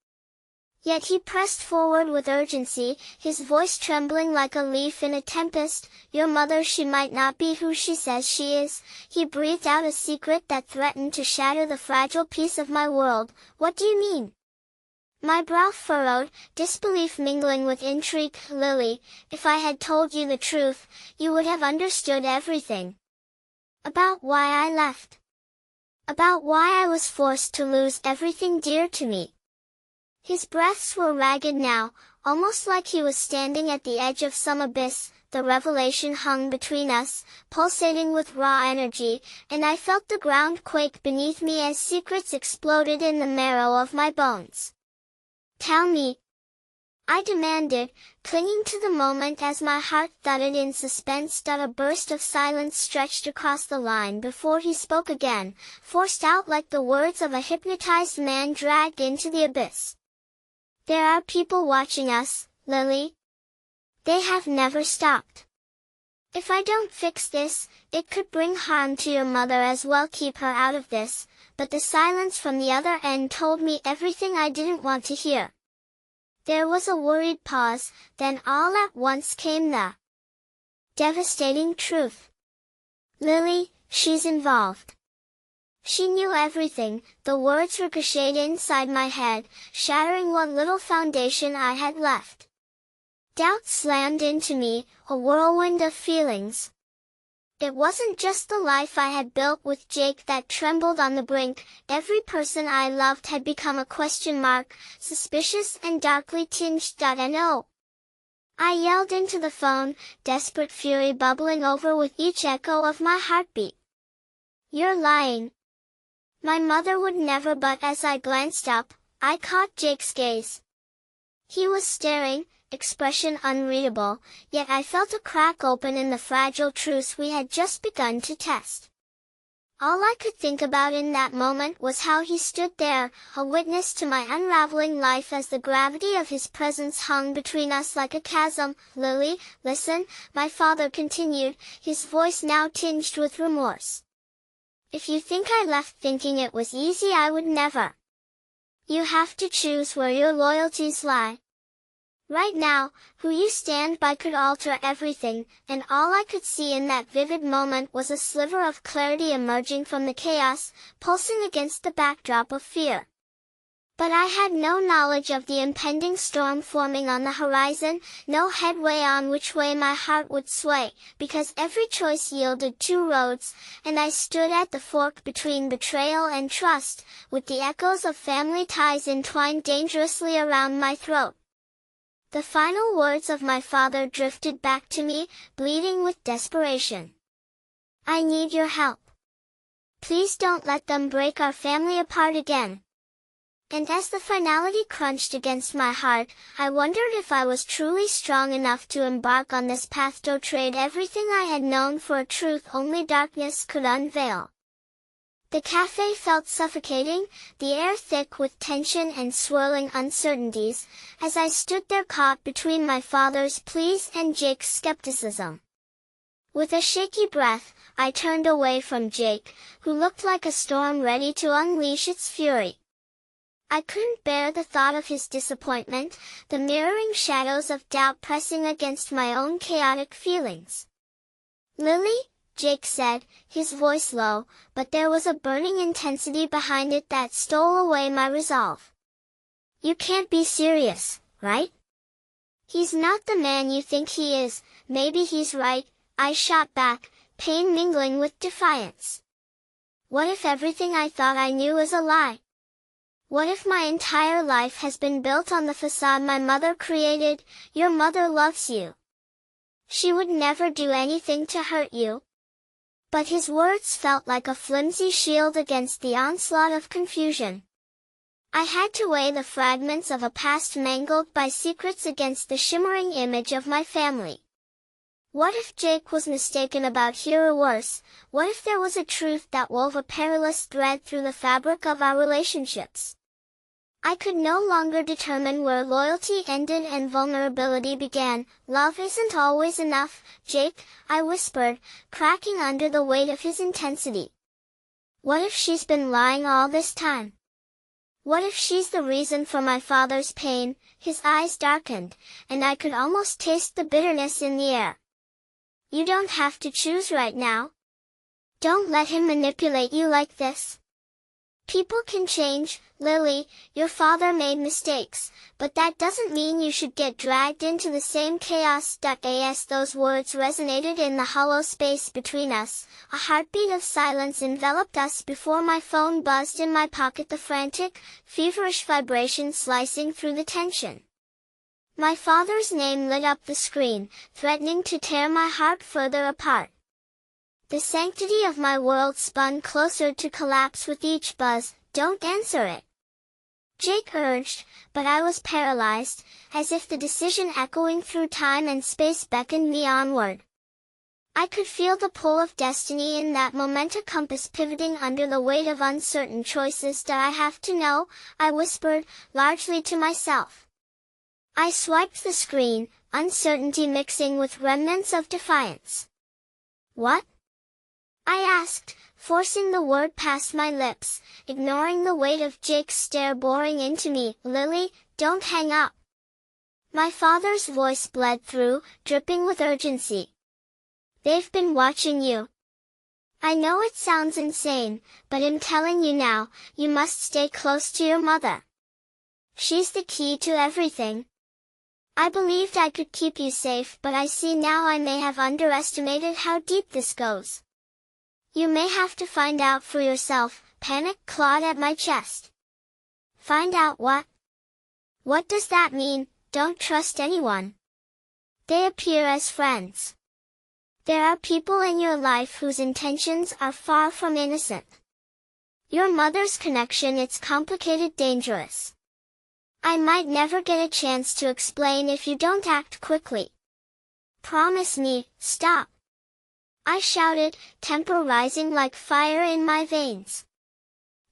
Yet he pressed forward with urgency, his voice trembling like a leaf in a tempest. Your mother, she might not be who she says she is. He breathed out a secret that threatened to shatter the fragile piece of my world. What do you mean? My brow furrowed, disbelief mingling with intrigue. Lily, if I had told you the truth, you would have understood everything. About why I left. About why I was forced to lose everything dear to me. His breaths were ragged now, almost like he was standing at the edge of some abyss. The revelation hung between us, pulsating with raw energy, and I felt the ground quake beneath me as secrets exploded in the marrow of my bones. Tell me, I demanded, clinging to the moment as my heart thudded in suspense. A burst of silence stretched across the line before he spoke again, forced out like the words of a hypnotized man dragged into the abyss. There are people watching us, Lily. They have never stopped. If I don't fix this, it could bring harm to your mother as well. Keep her out of this. But the silence from the other end told me everything I didn't want to hear. There was a worried pause, then all at once came the devastating truth. Lily, she's involved. She knew everything. The words ricocheted inside my head, shattering what little foundation I had left. Doubt slammed into me, a whirlwind of feelings. It wasn't just the life I had built with Jake that trembled on the brink. Every person I loved had become a question mark, suspicious and darkly tinged. No. I yelled into the phone, desperate fury bubbling over with each echo of my heartbeat. "You're lying." My mother would never, but as I glanced up, I caught Jake's gaze. He was staring, expression unreadable, yet I felt a crack open in the fragile truce we had just begun to test. All I could think about in that moment was how he stood there, a witness to my unraveling life as the gravity of his presence hung between us like a chasm. "Lily, listen," my father continued, his voice now tinged with remorse. "If you think I left thinking it was easy, I would never. You have to choose where your loyalties lie. Right now, who you stand by could alter everything," and all I could see in that vivid moment was a sliver of clarity emerging from the chaos, pulsing against the backdrop of fear. But I had no knowledge of the impending storm forming on the horizon, no headway on which way my heart would sway, because every choice yielded two roads, and I stood at the fork between betrayal and trust, with the echoes of family ties entwined dangerously around my throat. The final words of my father drifted back to me, bleeding with desperation. "I need your help. Please don't let them break our family apart again." And as the finality crunched against my heart, I wondered if I was truly strong enough to embark on this path to trade everything I had known for a truth only darkness could unveil. The cafe felt suffocating, the air thick with tension and swirling uncertainties, as I stood there caught between my father's pleas and Jake's skepticism. With a shaky breath, I turned away from Jake, who looked like a storm ready to unleash its fury. I couldn't bear the thought of his disappointment, the mirroring shadows of doubt pressing against my own chaotic feelings. "Lily," Jake said, his voice low, but there was a burning intensity behind it that stole away my resolve. "You can't be serious, right? He's not the man you think he is." "Maybe he's right," I shot back, pain mingling with defiance. "What if everything I thought I knew is a lie? What if my entire life has been built on the facade my mother created? Your mother loves you. She would never do anything to hurt you." But his words felt like a flimsy shield against the onslaught of confusion. I had to weigh the fragments of a past mangled by secrets against the shimmering image of my family. What if Jake was mistaken about here, or worse, what if there was a truth that wove a perilous thread through the fabric of our relationships? I could no longer determine where loyalty ended and vulnerability began. "Love isn't always enough, Jake," I whispered, cracking under the weight of his intensity. "What if she's been lying all this time? What if she's the reason for my father's pain?" His eyes darkened, and I could almost taste the bitterness in the air. "You don't have to choose right now. Don't let him manipulate you like this. People can change, Lily, your father made mistakes, but that doesn't mean you should get dragged into the same chaos." As those words resonated in the hollow space between us, a heartbeat of silence enveloped us before my phone buzzed in my pocket, the frantic, feverish vibration slicing through the tension. My father's name lit up the screen, threatening to tear my heart further apart. The sanctity of my world spun closer to collapse with each buzz. "Don't answer it," Jake urged, but I was paralyzed, as if the decision echoing through time and space beckoned me onward. I could feel the pull of destiny in that moment, a compass pivoting under the weight of uncertain choices. "Do I have to know?" I whispered, largely to myself. I swiped the screen, uncertainty mixing with remnants of defiance. "What?" I asked, forcing the word past my lips, ignoring the weight of Jake's stare boring into me. "Lily, don't hang up." My father's voice bled through, dripping with urgency. "They've been watching you. I know it sounds insane, but I'm telling you now, you must stay close to your mother. She's the key to everything." I believed I could keep you safe, but I see now I may have underestimated how deep this goes. You may have to find out for yourself. Panic clawed at my chest. Find out what? What does that mean? Don't trust anyone. They appear as friends. There are people in your life whose intentions are far from innocent. Your mother's connection, it's complicated, dangerous. I might never get a chance to explain if you don't act quickly. Promise me, stop. I shouted, temper rising like fire in my veins.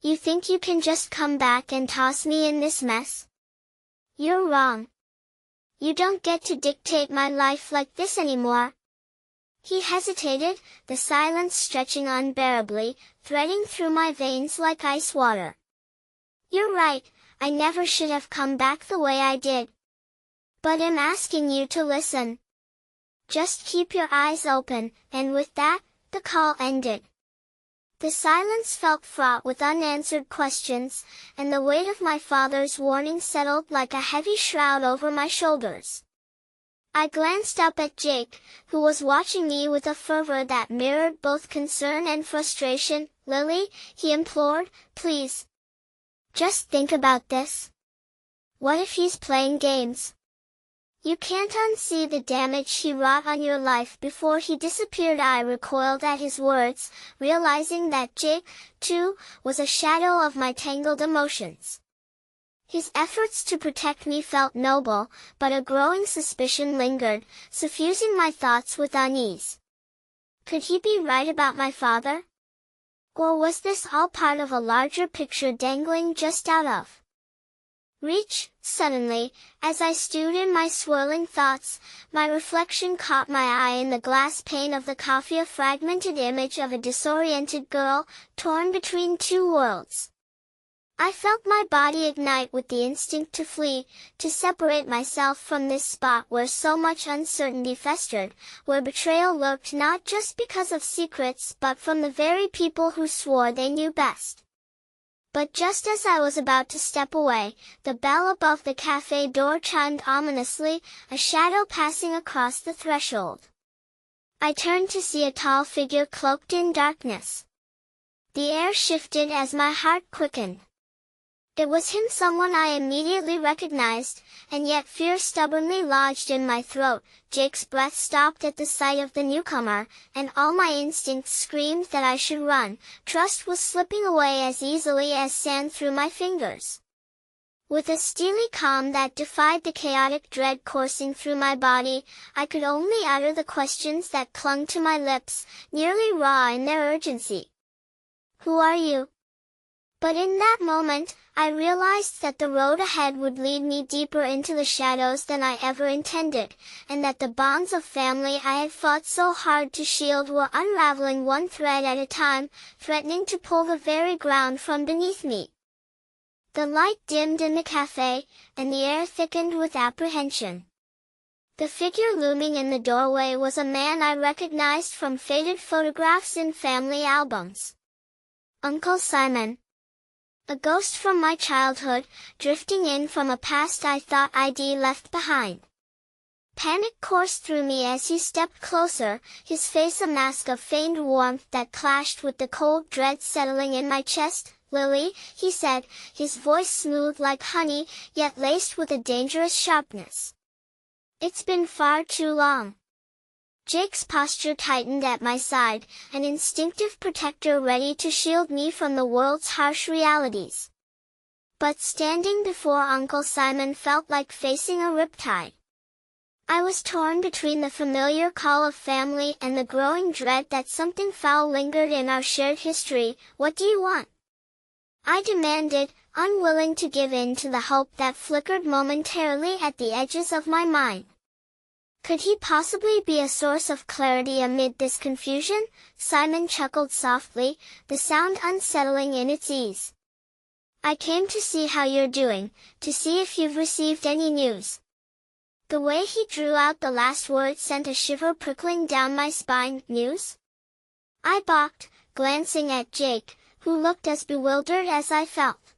You think you can just come back and toss me in this mess? You're wrong. You don't get to dictate my life like this anymore. He hesitated, the silence stretching unbearably, threading through my veins like ice water. You're right, I never should have come back the way I did. But I'm asking you to listen. Just keep your eyes open, and with that, the call ended. The silence felt fraught with unanswered questions, and the weight of my father's warning settled like a heavy shroud over my shoulders. I glanced up at Jake, who was watching me with a fervor that mirrored both concern and frustration. Lily, he implored, please. Just think about this. What if he's playing games? You can't unsee the damage he wrought on your life before he disappeared. I recoiled at his words, realizing that Jake, too, was a shadow of my tangled emotions. His efforts to protect me felt noble, but a growing suspicion lingered, suffusing my thoughts with unease. Could he be right about my father? Or was this all part of a larger picture dangling just out of reach? Suddenly, as I stewed in my swirling thoughts, my reflection caught my eye in the glass pane of the coffee, a fragmented image of a disoriented girl, torn between two worlds. I felt my body ignite with the instinct to flee, to separate myself from this spot where so much uncertainty festered, where betrayal lurked not just because of secrets but from the very people who swore they knew best. But just as I was about to step away, the bell above the cafe door chimed ominously, a shadow passing across the threshold. I turned to see a tall figure cloaked in darkness. The air shifted as my heart quickened. It was him, someone I immediately recognized, and yet fear stubbornly lodged in my throat. Jake's breath stopped at the sight of the newcomer, and all my instincts screamed that I should run. Trust was slipping away as easily as sand through my fingers. With a steely calm that defied the chaotic dread coursing through my body, I could only utter the questions that clung to my lips, nearly raw in their urgency. Who are you? But in that moment, I realized that the road ahead would lead me deeper into the shadows than I ever intended, and that the bonds of family I had fought so hard to shield were unraveling one thread at a time, threatening to pull the very ground from beneath me. The light dimmed in the cafe, and the air thickened with apprehension. The figure looming in the doorway was a man I recognized from faded photographs in family albums. Uncle Simon. A ghost from my childhood, drifting in from a past I thought I'd left behind. Panic coursed through me as he stepped closer, his face a mask of feigned warmth that clashed with the cold dread settling in my chest. Lily, he said, his voice smooth like honey, yet laced with a dangerous sharpness. It's been far too long. Jake's posture tightened at my side, an instinctive protector ready to shield me from the world's harsh realities. But standing before Uncle Simon felt like facing a riptide. I was torn between the familiar call of family and the growing dread that something foul lingered in our shared history. What do you want? I demanded, unwilling to give in to the hope that flickered momentarily at the edges of my mind. Could he possibly be a source of clarity amid this confusion? Simon chuckled softly, the sound unsettling in its ease. I came to see how you're doing, to see if you've received any news. The way he drew out the last word sent a shiver prickling down my spine. News? I balked, glancing at Jake, who looked as bewildered as I felt.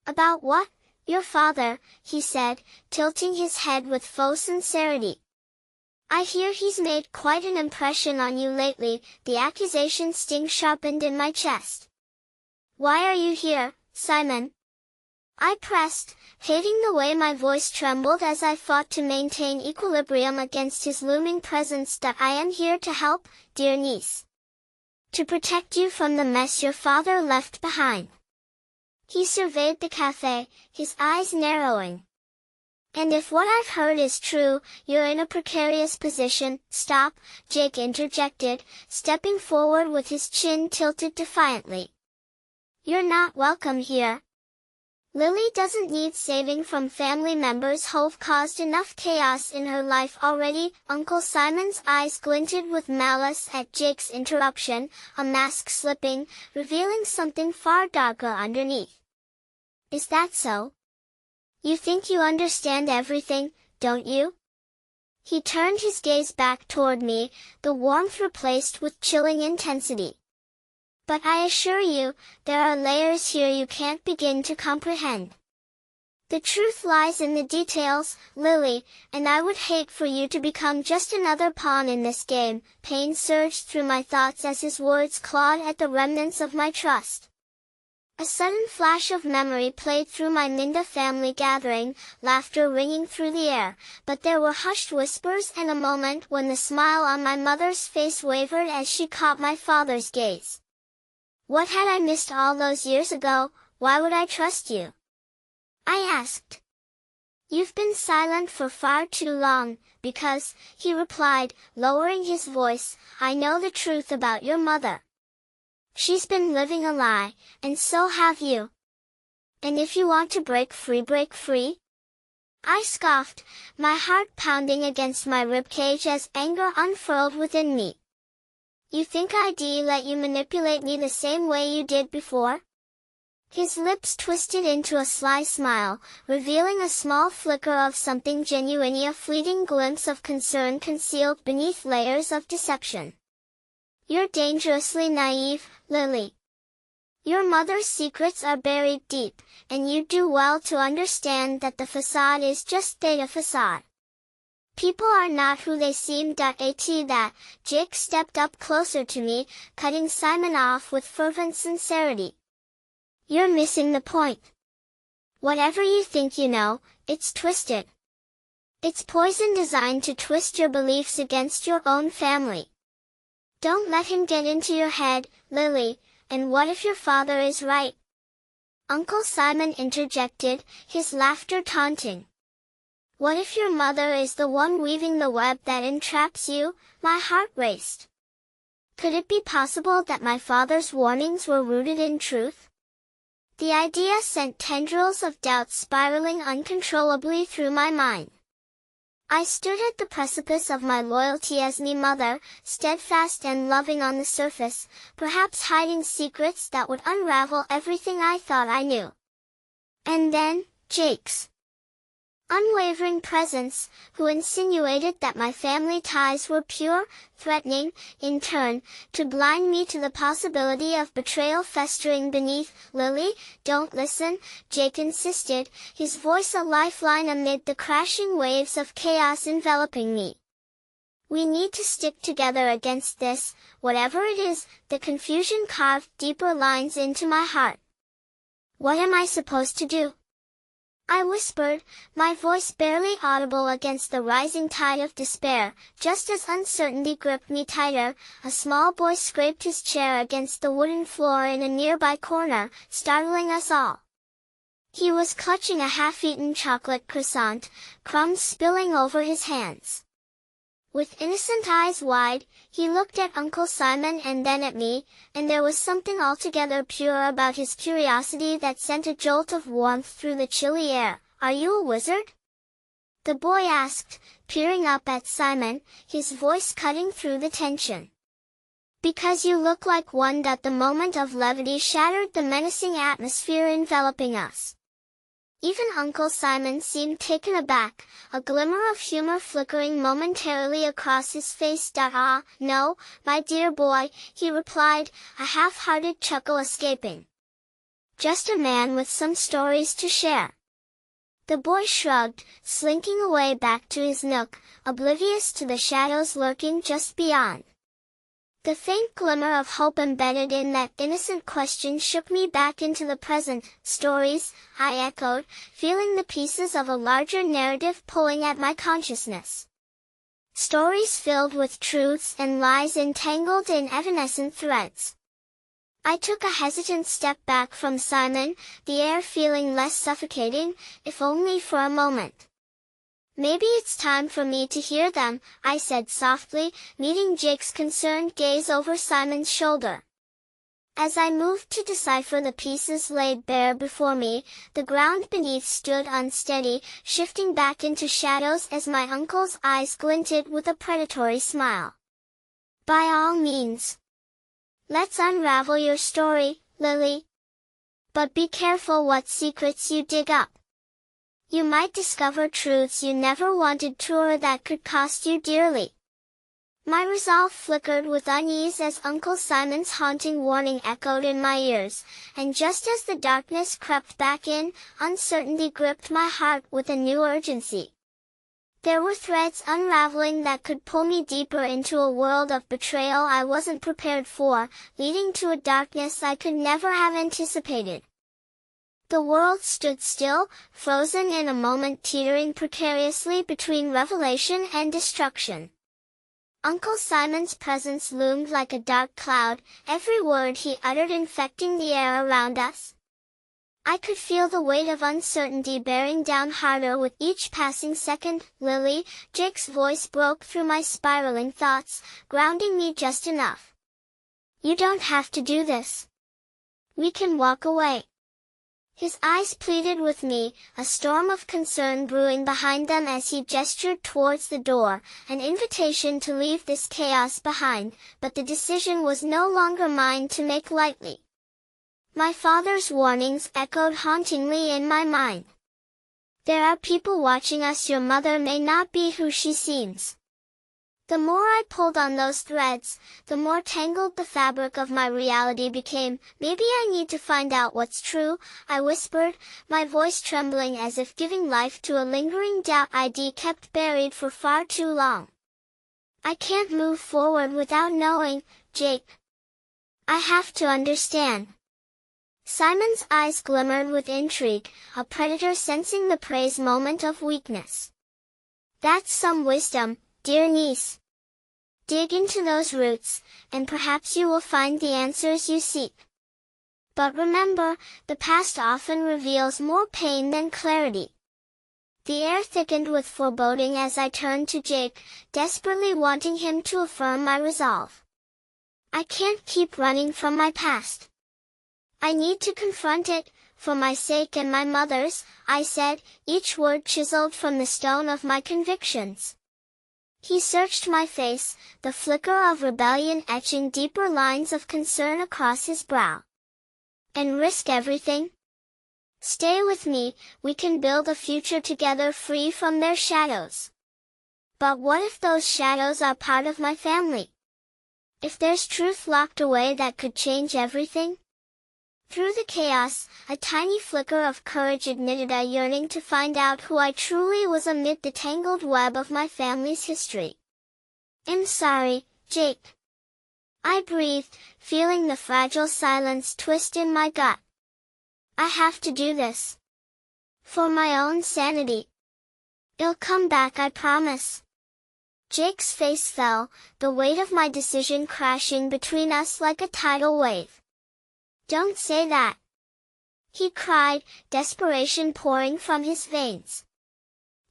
About what? Your father, he said, tilting his head with faux sincerity. I hear he's made quite an impression on you lately. The accusation sting sharpened in my chest. Why are you here, Simon? I pressed, hating the way my voice trembled as I fought to maintain equilibrium against his looming presence. That I am here to help, dear niece. To protect you from the mess your father left behind. He surveyed the cafe, his eyes narrowing. And if what I've heard is true, you're in a precarious position. Stop, Jake interjected, stepping forward with his chin tilted defiantly. You're not welcome here. Lily doesn't need saving from family members who've caused enough chaos in her life already. Uncle Simon's eyes glinted with malice at Jake's interruption, a mask slipping, revealing something far darker underneath. Is that so? You think you understand everything, don't you? He turned his gaze back toward me, the warmth replaced with chilling intensity. But I assure you, there are layers here you can't begin to comprehend. The truth lies in the details, Lily, and I would hate for you to become just another pawn in this game. Pain surged through my thoughts as his words clawed at the remnants of my trust. A sudden flash of memory played through my Minda family gathering, laughter ringing through the air, but there were hushed whispers and a moment when the smile on my mother's face wavered as she caught my father's gaze. What had I missed all those years ago? Why would I trust you? I asked. You've been silent for far too long, because, he replied, lowering his voice, I know the truth about your mother. She's been living a lie, and so have you. And if you want to break free, break free? I scoffed, my heart pounding against my ribcage as anger unfurled within me. You think I'd let you manipulate me the same way you did before? His lips twisted into a sly smile, revealing a small flicker of something genuine, a fleeting glimpse of concern concealed beneath layers of deception. You're dangerously naive, Lily. Your mother's secrets are buried deep, and you do well to understand that the facade is just a facade. People are not who they seem. At that, Jake stepped up closer to me, cutting Simon off with fervent sincerity. You're missing the point. Whatever you think you know, it's twisted. It's poison designed to twist your beliefs against your own family. Don't let him get into your head, Lily, and what if your father is right? Uncle Simon interjected, his laughter taunting. What if your mother is the one weaving the web that entraps you? My heart raced. Could it be possible that my father's warnings were rooted in truth? The idea sent tendrils of doubt spiraling uncontrollably through my mind. I stood at the precipice of my loyalty as me mother, steadfast and loving on the surface, perhaps hiding secrets that would unravel everything I thought I knew. And then, Jake's unwavering presence, who insinuated that my family ties were pure, threatening, in turn, to blind me to the possibility of betrayal festering beneath. Lily, don't listen, Jake insisted, his voice a lifeline amid the crashing waves of chaos enveloping me. We need to stick together against this, whatever it is. The confusion carved deeper lines into my heart. What am I supposed to do? I whispered, my voice barely audible against the rising tide of despair. Just as uncertainty gripped me tighter, a small boy scraped his chair against the wooden floor in a nearby corner, startling us all. He was clutching a half-eaten chocolate croissant, crumbs spilling over his hands. With innocent eyes wide, he looked at Uncle Simon and then at me, and there was something altogether pure about his curiosity that sent a jolt of warmth through the chilly air. Are you a wizard? The boy asked, peering up at Simon, his voice cutting through the tension. Because you look like one. The moment of levity shattered the menacing atmosphere enveloping us. Even Uncle Simon seemed taken aback, a glimmer of humor flickering momentarily across his face. Ah, no, my dear boy, he replied, a half-hearted chuckle escaping. Just a man with some stories to share. The boy shrugged, slinking away back to his nook, oblivious to the shadows lurking just beyond. The faint glimmer of hope embedded in that innocent question shook me back into the present. Stories, I echoed, feeling the pieces of a larger narrative pulling at my consciousness. Stories filled with truths and lies entangled in evanescent threads. I took a hesitant step back from Simon, the air feeling less suffocating, if only for a moment. "Maybe it's time for me to hear them," I said softly, meeting Jake's concerned gaze over Simon's shoulder. As I moved to decipher the pieces laid bare before me, the ground beneath stood unsteady, shifting back into shadows as my uncle's eyes glinted with a predatory smile. "By all means. Let's unravel your story, Lily. But be careful what secrets you dig up. You might discover truths you never wanted to or that could cost you dearly." My resolve flickered with unease as Uncle Simon's haunting warning echoed in my ears, and just as the darkness crept back in, uncertainty gripped my heart with a new urgency. There were threads unraveling that could pull me deeper into a world of betrayal I wasn't prepared for, leading to a darkness I could never have anticipated. The world stood still, frozen in a moment, teetering precariously between revelation and destruction. Uncle Simon's presence loomed like a dark cloud, every word he uttered infecting the air around us. I could feel the weight of uncertainty bearing down harder with each passing second. "Lily," Jake's voice broke through my spiraling thoughts, grounding me just enough. "You don't have to do this. We can walk away." His eyes pleaded with me, a storm of concern brewing behind them as he gestured towards the door, an invitation to leave this chaos behind, but the decision was no longer mine to make lightly. My father's warnings echoed hauntingly in my mind. "There are people watching us. Your mother may not be who she seems." The more I pulled on those threads, the more tangled the fabric of my reality became. "Maybe I need to find out what's true," I whispered, my voice trembling as if giving life to a lingering doubt I'd kept buried for far too long. "I can't move forward without knowing, Jake. I have to understand." Simon's eyes glimmered with intrigue, a predator sensing the prey's moment of weakness. "That's some wisdom, dear niece. Dig into those roots, and perhaps you will find the answers you seek. But remember, the past often reveals more pain than clarity." The air thickened with foreboding as I turned to Jake, desperately wanting him to affirm my resolve. "I can't keep running from my past. I need to confront it, for my sake and my mother's," I said, each word chiseled from the stone of my convictions. He searched my face, the flicker of rebellion etching deeper lines of concern across his brow. "And risk everything? Stay with me, we can build a future together free from their shadows." "But what if those shadows are part of my family? If there's truth locked away that could change everything?" Through the chaos, a tiny flicker of courage ignited a yearning to find out who I truly was amid the tangled web of my family's history. "I'm sorry, Jake." I breathed, feeling the fragile silence twist in my gut. "I have to do this. For my own sanity. It'll come back, I promise." Jake's face fell, the weight of my decision crashing between us like a tidal wave. "Don't say that," he cried, desperation pouring from his veins.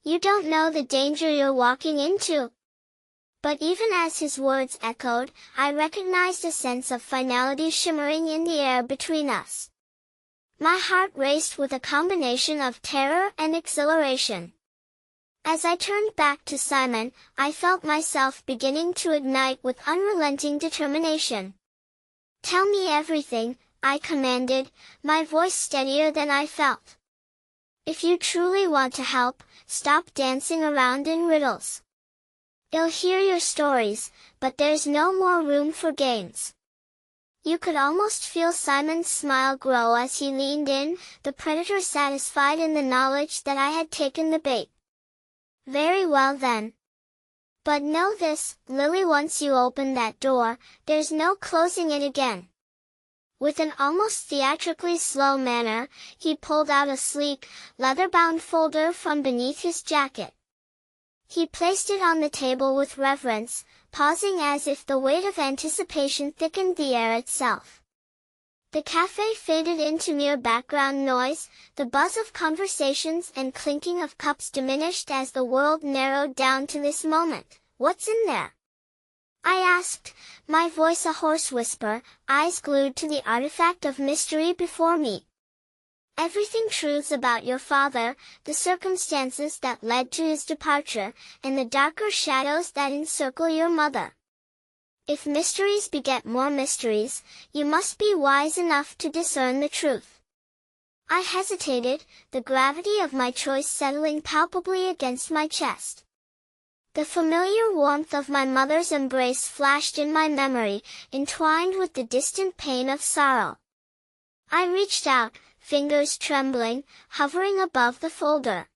"You don't know the danger you're walking into." But even as his words echoed, I recognized a sense of finality shimmering in the air between us. My heart raced with a combination of terror and exhilaration. As I turned back to Simon, I felt myself beginning to ignite with unrelenting determination. "Tell me everything," I commanded, my voice steadier than I felt. "If you truly want to help, stop dancing around in riddles. I'll hear your stories, but there's no more room for games. You could almost feel Simon's smile grow as he leaned in, the predator satisfied in the knowledge that I had taken the bait. Very well then. But know this, Lily, once you open that door, there's no closing it again. With an almost theatrically slow manner, he pulled out a sleek, leather-bound folder from beneath his jacket. He placed it on the table with reverence, pausing as if the weight of anticipation thickened the air itself. The cafe faded into mere background noise, the buzz of conversations and clinking of cups diminished as the world narrowed down to this moment. What's in there? I asked, my voice a hoarse whisper, eyes glued to the artifact of mystery before me. Everything, truths about your father, the circumstances that led to his departure, and the darker shadows that encircle your mother. If mysteries beget more mysteries, you must be wise enough to discern the truth. I hesitated, the gravity of my choice settling palpably against my chest. The familiar warmth of my mother's embrace flashed in my memory, entwined with the distant pain of sorrow. I reached out, fingers trembling, hovering above the folder.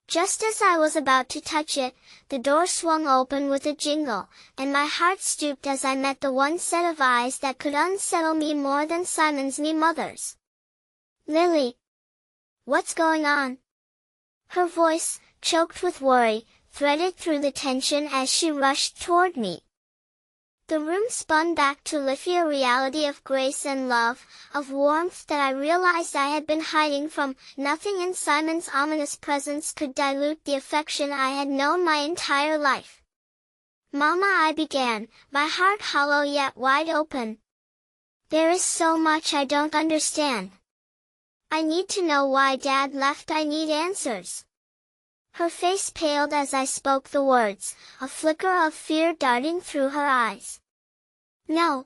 Just as I was about to touch it, the door swung open with a jingle, and my heart stooped as I met the one set of eyes that could unsettle me more than Simon's me mother's. Lily. What's going on? Her voice, choked with worry, threaded through the tension as she rushed toward me. The room spun back to lift a reality of grace and love, of warmth that I realized I had been hiding from. Nothing in Simon's ominous presence could dilute the affection I had known my entire life. Mama, I began, my heart hollow yet wide open. There is so much I don't understand. I need to know why Dad left. I need answers. Her face paled as I spoke the words, a flicker of fear darting through her eyes. No.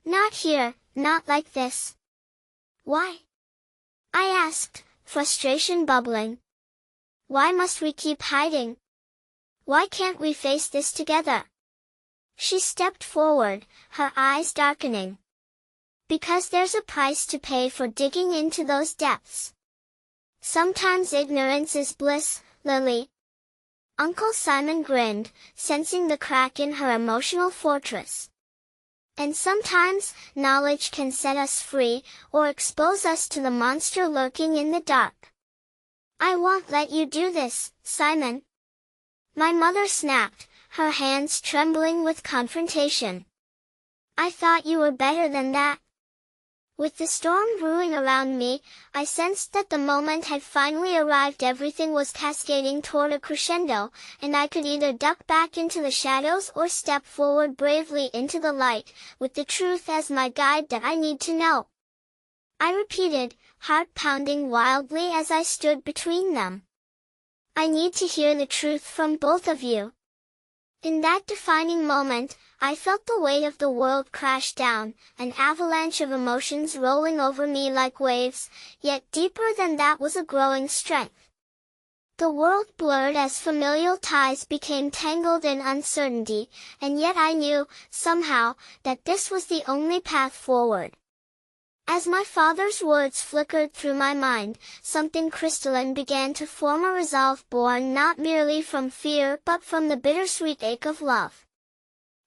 Not here, not like this. Why? I asked, frustration bubbling. Why must we keep hiding? Why can't we face this together? She stepped forward, her eyes darkening. Because there's a price to pay for digging into those depths. Sometimes ignorance is bliss, Lily. Uncle Simon grinned, sensing the crack in her emotional fortress. And sometimes, knowledge can set us free, or expose us to the monster lurking in the dark. I won't let you do this, Simon. My mother snapped, her hands trembling with confrontation. I thought you were better than that. With the storm brewing around me, I sensed that the moment had finally arrived. Everything was cascading toward a crescendo, and I could either duck back into the shadows or step forward bravely into the light, with the truth as my guide that I need to know. I repeated, heart pounding wildly as I stood between them. I need to hear the truth from both of you. In that defining moment, I felt the weight of the world crash down, an avalanche of emotions rolling over me like waves, yet deeper than that was a growing strength. The world blurred as familial ties became tangled in uncertainty, and yet I knew, somehow, that this was the only path forward. As my father's words flickered through my mind, something crystalline began to form, a resolve born not merely from fear but from the bittersweet ache of love.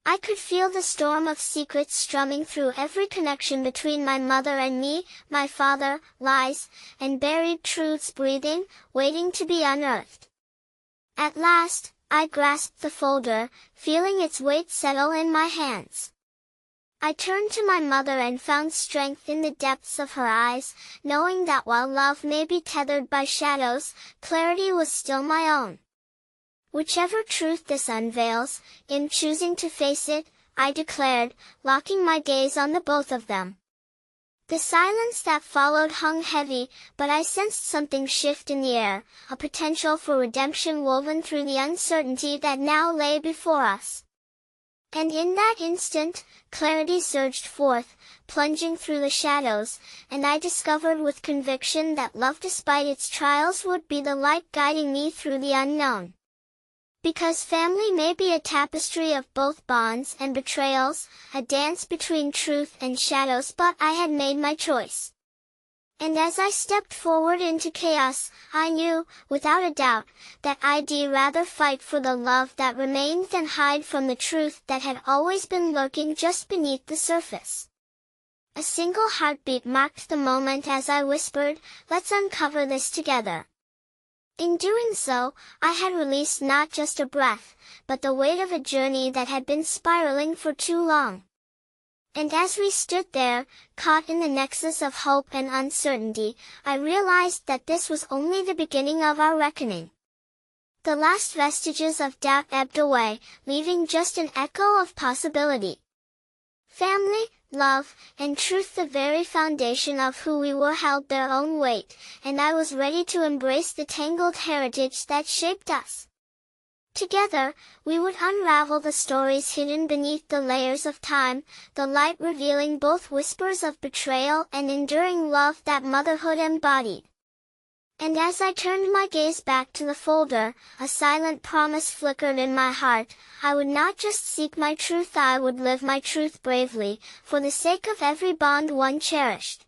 I could feel the storm of secrets strumming through every connection between my mother and me, my father, lies, and buried truths breathing, waiting to be unearthed. At last, I grasped the folder, feeling its weight settle in my hands. I turned to my mother and found strength in the depths of her eyes, knowing that while love may be tethered by shadows, clarity was still my own. Whichever truth this unveils, in choosing to face it, I declared, locking my gaze on the both of them. The silence that followed hung heavy, but I sensed something shift in the air, a potential for redemption woven through the uncertainty that now lay before us. And in that instant, clarity surged forth, plunging through the shadows, and I discovered with conviction that love despite its trials would be the light guiding me through the unknown. Because family may be a tapestry of both bonds and betrayals, a dance between truth and shadows, but I had made my choice. And as I stepped forward into chaos, I knew, without a doubt, that I'd rather fight for the love that remained than hide from the truth that had always been lurking just beneath the surface. A single heartbeat marked the moment as I whispered, "Let's uncover this together." In doing so, I had released not just a breath, but the weight of a journey that had been spiraling for too long. And as we stood there, caught in the nexus of hope and uncertainty, I realized that this was only the beginning of our reckoning. The last vestiges of doubt ebbed away, leaving just an echo of possibility. Family, love, and truth, the very foundation of who we were, held their own weight, and I was ready to embrace the tangled heritage that shaped us. Together, we would unravel the stories hidden beneath the layers of time, the light revealing both whispers of betrayal and enduring love that motherhood embodied. And as I turned my gaze back to the folder, a silent promise flickered in my heart. I would not just seek my truth, I would live my truth bravely, for the sake of every bond one cherished.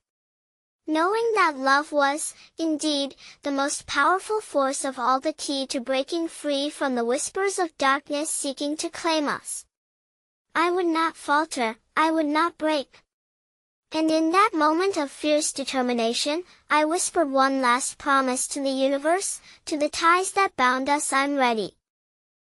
Knowing that love was, indeed, the most powerful force of all, the key to breaking free from the whispers of darkness seeking to claim us. I would not falter, I would not break. And in that moment of fierce determination, I whispered one last promise to the universe, to the ties that bound us: I'm ready.